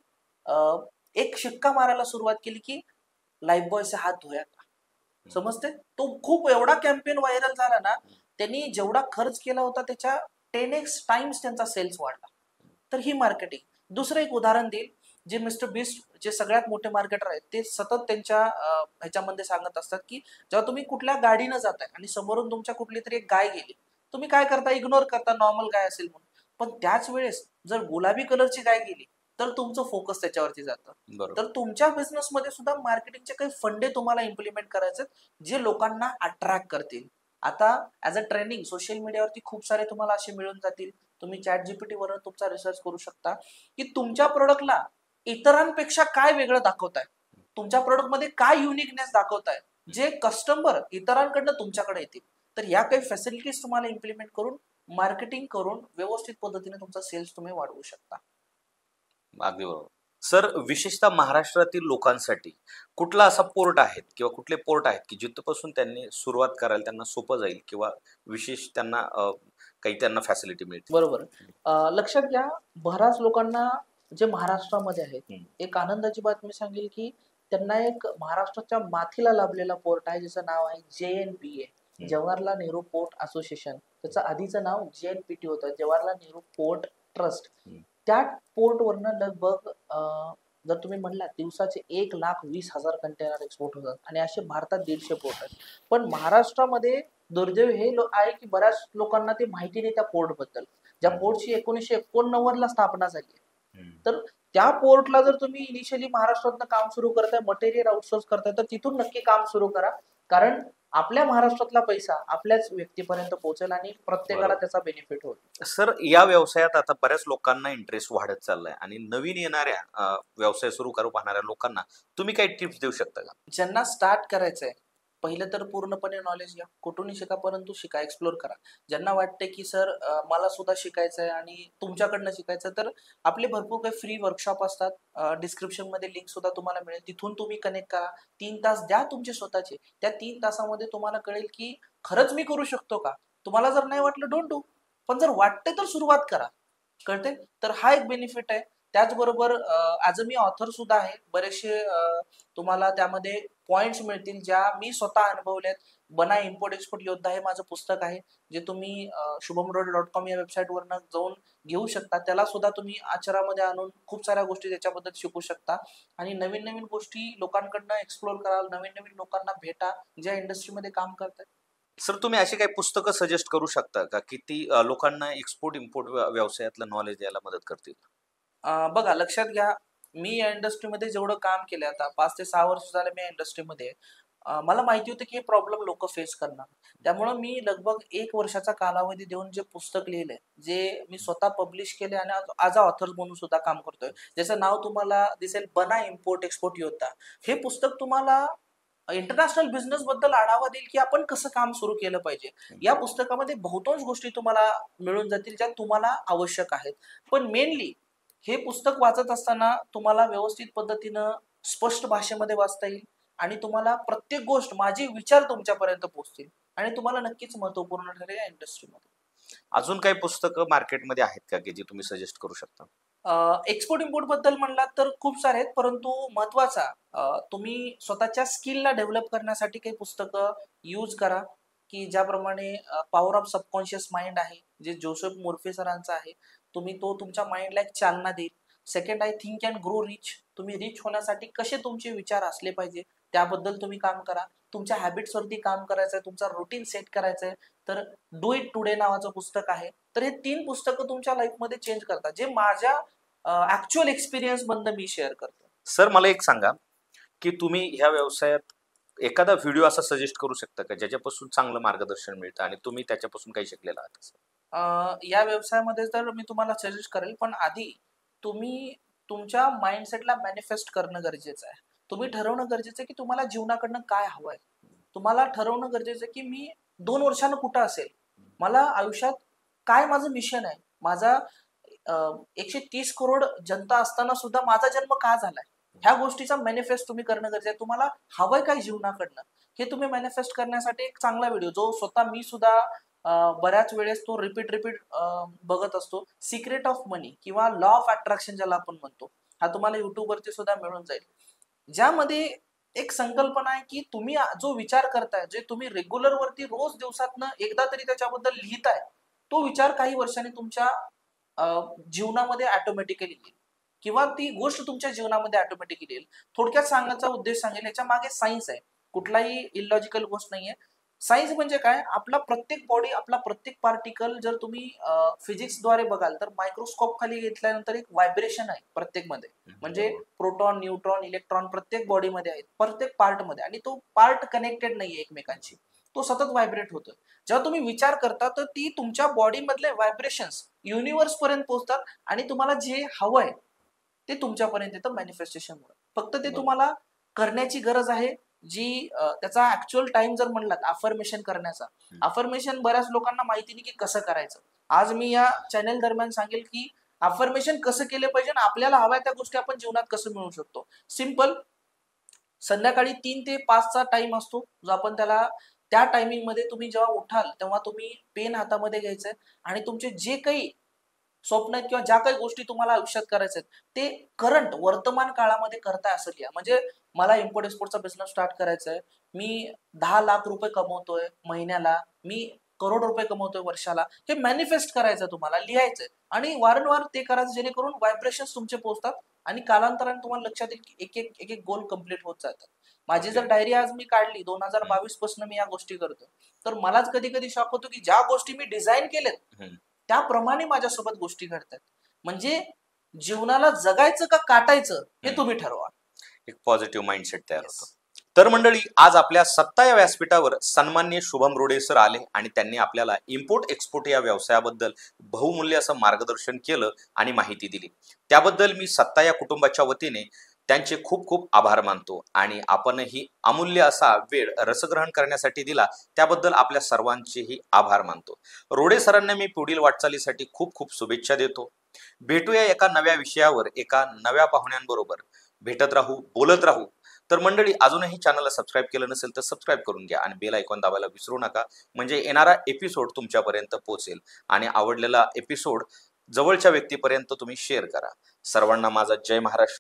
एक शिक्का मारायला सुरुवात केली की लाईफ बॉय से हात धुया का. समजते? तो खूप एवढा कॅम्पेन व्हायरल झाला ना, त्यांनी जेवढा खर्च केला होता त्याच्या 10x टाइम्स त्यांचा सेल्स वाढला. तर ही मार्केटिंग. दुसरं एक उदाहरण देईल, जे मिस्टर बिस्ट जे सगळ्यात मोठे मार्केटर आहेत ते सतत त्यांच्या ह्याच्यामध्ये सांगत असतात की जेव्हा तुम्ही कुठल्या गाडीनं जाताय आणि समोरून तुमच्या कुठली तरी एक गाय गेली, तुम्ही काय करता, इग्नोर करता, नॉर्मल गाय असेल म्हणून. पण त्याच वेळेस जर गुलाबी कलरची गाय गेली तर तुमचं फोकस त्याच्यावरती जातं. बरोबर. तर तुमच्या बिझनेसमध्ये सुद्धा मार्केटिंगचे काही फंडे तुम्हाला इम्प्लिमेंट करायचे जे लोकांना अट्रॅक्ट करतील. आता ऍज अ ट्रेनिंग सोशल मीडियावरती खूप सारे तुम्हाला असे मिळून जातील. तुम्ही चॅट जीपीटी वरून तुमचा रिसर्च करू शकता की तुमच्या प्रोडक्टला इतरांपेक्षा काय वेगळं दाखवताय, तुमच्या प्रोडक्टमध्ये काय युनिकनेस दाखवताय, जे कस्टमर इतरांकडनं तुमच्याकडे येतील. तर या काही फॅसिलिटीज तुम्हाला इम्प्लिमेंट करून मार्केटिंग करून व्यवस्थित पद्धतीने तुमचा सेल्स तुम्ही वाढवू शकता. अगदी बरोबर. सर, विशेषतः महाराष्ट्रातील लोकांसाठी कुठला असा पोर्ट आहेत किंवा कुठले पोर्ट आहेत की जिथपासून त्यांनी सुरुवात करायला त्यांना सोपं जाईल किंवा विशेष त्यांना काही त्यांना फॅसिलिटी मिळतील? बरोबर. लक्षात घ्या, बऱ्याच लोकांना जे महाराष्ट्रामध्ये आहेत, हम्म. एक आनंदाची बातमी सांगेल की त्यांना एक महाराष्ट्राच्या माथीला लाभलेला पोर्ट आहे ज्याचं नाव आहे JNPA, Jawaharlal Nehru port association. त्याचं आधीचं नाव JNPT होतं, जवाहरलाल नेहरू पोर्ट ट्रस्ट. त्या पोर्टवरनं लगभग जर तुम्ही म्हणला दिवसाचे 1,20,000 कंटेनर एक्सपोर्ट होतात आणि असे भारतात 150 पोर्ट आहेत. पण महाराष्ट्रामध्ये दुर्दैव हे आहे की बऱ्याच लोकांना ते माहिती नाही त्या पोर्ट बद्दल, ज्या पोर्टची 1989 ला स्थापना झाली. तर त्या पोर्टला जर तुम्ही इनिशियली महाराष्ट्रातनं काम सुरू करताय, मटेरियल आउटसोर्स करताय, तर तिथून नक्की काम सुरू करा. कारण आपल्या महाराष्ट्रातला पैसा आपल्याच व्यक्तीपर्यंत पोहोचेल आणि प्रत्येकाला त्याचा बेनिफिट होईल. सर, या व्यवसायात आता बऱ्याच लोकांना इंटरेस्ट वाढत चाललाय आणि नवीन येणाऱ्या व्यवसाय सुरू करू पाहणाऱ्या लोकांना तुम्ही काही टिप्स देऊ शकता का? ज्यांना स्टार्ट करायचंय, पहिलं तर पूर्णपणे नॉलेज घ्या, कुठूनही शिका परंतु शिका, एक्सप्लोर करा. ज्यांना वाटते की सर मला सुद्धा शिकायचं आहे आणि तुमच्याकडनं शिकायचं, तर आपले भरपूर काही फ्री वर्कशॉप असतात. डिस्क्रिप्शन मध्ये लिंक सुद्धा तुम्हाला मिळेल, तिथून तुम्ही कनेक्ट करा. 3 तास द्या तुमचे स्वतःचे. त्या 3 तासामध्ये तुम्हाला कळेल की खरंच मी करू शकतो का. तुम्हाला जर नाही वाटलं डोंट डू, पण जर वाटते तर सुरुवात करा. कळते. तर हा एक बेनिफिट आहे. त्याचबरोबर ऍज अ मी ऑथर सुद्धा आहे. बरेचसे तुम्हाला त्यामध्ये पॉइंट्स मिळतील ज्या मी स्वतः अनुभवलेत. बना इम्पोर्ट एक्सपोर्ट योद्धा हे माझं पुस्तक आहे, जे तुम्ही shubhamroy.com या वेबसाईटवरनं जाऊन घेऊ शकता. त्याला सुद्धा तुम्ही आचरामध्ये आणून खूप साऱ्या गोष्टी त्याच्याबद्दल शिकू शकता आणि नवीन नवीन गोष्टी लोकांकडनं एक्सप्लोर कराल, नवीन नवीन लोकांना भेटा ज्या इंडस्ट्रीमध्ये काम करतात. सर, तुम्ही अशी काही पुस्तकं सजेस्ट करू शकता का की ती लोकांना एक्सपोर्ट इम्पोर्ट व्यवसायातलं नॉलेज द्यायला मदत करतील? बघा, लक्षात घ्या, मी या इंडस्ट्रीमध्ये जेवढं काम केलं, आता 5 ते 6 वर्ष झाले मी या इंडस्ट्रीमध्ये आहे. मला माहिती होतं की हे प्रॉब्लेम लोक फेस करणार. त्यामुळं मी लगभग 1 वर्षाचा कालावधी देऊन जे पुस्तक लिहिलंय, जे मी स्वतः पब्लिश केले आणि ॲज अ ऑथर म्हणून सुद्धा काम करतोय, ज्याचं नाव तुम्हाला दिसेल, बना इम्पोर्ट एक्सपोर्ट योद्धा. हे पुस्तक तुम्हाला इंटरनॅशनल बिझनेस बद्दल आढावा देईल की आपण कसं काम सुरू केलं पाहिजे. या पुस्तकामध्ये बहुतांश गोष्टी तुम्हाला मिळून जातील ज्या तुम्हाला आवश्यक आहेत. पण मेनली हे पुस्तक वाचत असताना तुम्हाला व्यवस्थित पद्धतीनं स्पष्ट भाषेमध्ये वाचता येईल आणि तुम्हाला प्रत्येक गोष्ट, माझे विचार तुमच्यापर्यंत पोहोचतील आणि तुम्हाला नक्कीच महत्वपूर्ण ठरेल या इंडस्ट्रीमध्ये. अजून काही पुस्तकं मार्केटमध्ये आहेत का की जी तुम्ही सजेस्ट करू शकता? एक्सपोर्ट इम्पोर्ट बद्दल म्हणलात तर खूप सारे आहेत, परंतु महत्वाचा तुम्ही स्वतःच्या स्किलला डेव्हलप करण्यासाठी काही पुस्तकं यूज करा की ज्याप्रमाणे पॉवर ऑफ सबकॉन्शियस माइंड आहे, जे जोसेफ मोर्फे सरांचं आहे. तुम्ही तो तुमच्या माइंडला एक चालना देईल. सेकंड आहे थिंक अँड ग्रो रिच. तुम्ही रिच होण्यासाठी कसे तुमचे विचार असले पाहिजे त्याबद्दल तुम्ही काम करा. तुमच्या हॅबिट्सवरती काम करायचं आहे, तुमचा रुटीन सेट करायचं आहे, तर डू इट टुडे नावाचं पुस्तक आहे. तर हे 3 पुस्तकं तुमच्या लाईफमध्ये चेंज करतात, जे माझ्या ऍक्च्युअल एक्सपिरियन्स मधनं मी शेअर करतो. सर, मला एक सांगा की तुम्ही ह्या व्यवसायात एखादा व्हिडिओ असा सजेस्ट करू शकता का ज्याच्यापासून चांगलं मार्गदर्शन मिळतं आणि तुम्ही त्याच्यापासून काही शिकलेला आहात? या व्यवसायामध्ये तर मी तुम्हाला सजेस्ट करेल, पण आधी तुम्ही तुमच्या माइंडसेटला मॅनिफेस्ट करणं गरजेचं आहे. तुम्ही ठरवणं गरजेचं आहे की तुम्हाला जीवनाकडनं काय हवंय. तुम्हाला ठरवणं गरजेचं आहे की मी 2 वर्षानं कुठं असेल, मला आयुष्यात काय माझं मिशन आहे, माझा 130 करोड जनता असताना सुद्धा माझा जन्म का झालाय, ह्या गोष्टीचा मॅनिफेस्ट तुम्ही करणं गरजेचं आहे. तुम्हाला हवंय काय जीवनाकडनं हे तुम्ही मॅनिफेस्ट करण्यासाठी एक चांगला व्हिडिओ, जो स्वतः मी सुद्धा बऱ्याच वेळेस तो रिपीट बघत असतो, सिक्रेट ऑफ मनी किंवा लॉ ऑफ अट्रॅक्शन ज्याला आपण म्हणतो, हा तुम्हाला युट्यूब वरती सुद्धा मिळून जाईल. ज्यामध्ये एक संकल्पना आहे की तुम्ही जो विचार करताय, जे तुम्ही रेग्युलर वरती रोज दिवसातनं एकदा तरी त्याच्याबद्दल लिहिताय, तो विचार काही वर्षांनी तुमच्या जीवनामध्ये ऑटोमॅटिकली येईल. किंवा ती गोष्ट तुमच्या जीवनामध्ये ऑटोमॅटिकली येईल. थोडक्यात सांगायचा उद्देश सांगेल, याच्या मागे सायन्स आहे, कुठलाही इलॉजिकल गोष्ट नाहीये. सायन्स म्हणजे काय, आपला प्रत्येक बॉडी, आपला प्रत्येक पार्टिकल जर तुम्ही फिजिक्सद्वारे बघाल तर मायक्रोस्कोप खाली घेतल्यानंतर एक व्हायब्रेशन आहे प्रत्येकमध्ये. म्हणजे प्रोटॉन, न्यूट्रॉन, इलेक्ट्रॉन प्रत्येक बॉडीमध्ये आहेत, प्रत्येक पार्टमध्ये, आणि तो पार्ट कनेक्टेड नाहीये एकमेकांशी, तो सतत व्हायब्रेट होतोय. जेव्हा तुम्ही विचार करता तर ती तुमच्या बॉडीमधले व्हायब्रेशन्स युनिव्हर्स पर्यंत पोहोचतात आणि तुम्हाला जे हवंय ते तुमच्यापर्यंत येतं मॅनिफेस्टेशनमुळे. फक्त ते तुम्हाला करण्याची गरज आहे, जी त्याचा ऍक्च्युअल टाइम जर म्हणलात अफर्मेशन करण्याचा, अफर्मेशन बऱ्याच लोकांना माहिती नाही की कसं करायचं. आज मी या चॅनेल दरम्यान सांगेल की अफर्मेशन कसं केलं पाहिजे आणि आपल्याला हव्या त्या गोष्टी आपण जीवनात कसं मिळवू शकतो. सिंपल, संध्याकाळी 3 ते 5चा टाइम असतो, जो आपण त्याला, त्या टायमिंग मध्ये तुम्ही जेव्हा उठाल तेव्हा तुम्ही पेन हातामध्ये घ्यायचंय आणि तुमचे जे काही स्वप्न आहेत किंवा ज्या काही गोष्टी तुम्हाला आयुष्यात करायच्या आहेत ते करंट वर्तमान काळामध्ये करताय असं लिहा. म्हणजे मला इम्पोर्ट एक्सपोर्टचा बिझनेस स्टार्ट करायचा आहे, मी 10 लाख रुपये कमवतोय महिन्याला, मी करोड रुपये कमवतोय वर्षाला, हे मॅनिफेस्ट करायचं, तुम्हाला लिहायचंय आणि वारंवार ते करायचं, जेणेकरून व्हायब्रेशन्स तुमचे पोहोचतात आणि कालांतराने तुम्हाला लक्षात येईल की एक एक गोल कम्प्लीट होत जातात. माझी जर डायरी आज मी काढली 2022 पासून मी या गोष्टी करतो, तर मलाच कधी कधी शॉक होतो की ज्या गोष्टी मी डिझाईन केल्यात त्याप्रमाणे माझ्यासोबत गोष्टी घडतात. म्हणजे जीवनाला जगायचं का काटायचं हे तुम्ही ठरवा. एक पॉझिटिव्ह माइंडसेट तयार होतो. तर मंडळी, आज आपल्या सत्ता या व्यासपीठावर सन्माननीय शुभम रोडे सर आले आणि त्यांनी आपल्याला इम्पोर्ट एक्सपोर्ट या व्यवसायाबद्दल बहुमूल्य असं मार्गदर्शन केलं आणि माहिती दिली. त्याबद्दल मी सत्ता या कुटुंबाच्या वतीने त्यांचे खूप खूप आभार मानतो आणि आपणही अमूल्य असा वेळ रसग्रहण करण्यासाठी दिला त्याबद्दल आपल्या सर्वांचेही आभार मानतो. रोडे सरांना मी पुढील वाटचालीसाठी खूप खूप शुभेच्छा देतो. भेटूया एका नव्या विषयावर एका नव्या पाहुण्यांबरोबर. भेटत राहू, बोलत राहू. तर मंडळी, अजूनही चॅनलला सबस्क्राईब केलं नसेल तर सबस्क्राईब करून घ्या आणि बेल आयकॉन दाबायला विसरू नका, म्हणजे येणारा एपिसोड तुमच्यापर्यंत पोहोचेल. आणि आवडलेला एपिसोड जवळच्या व्यक्तीपर्यंत तुम्ही शेअर करा. सर्वांना माझा जय महाराष्ट्र.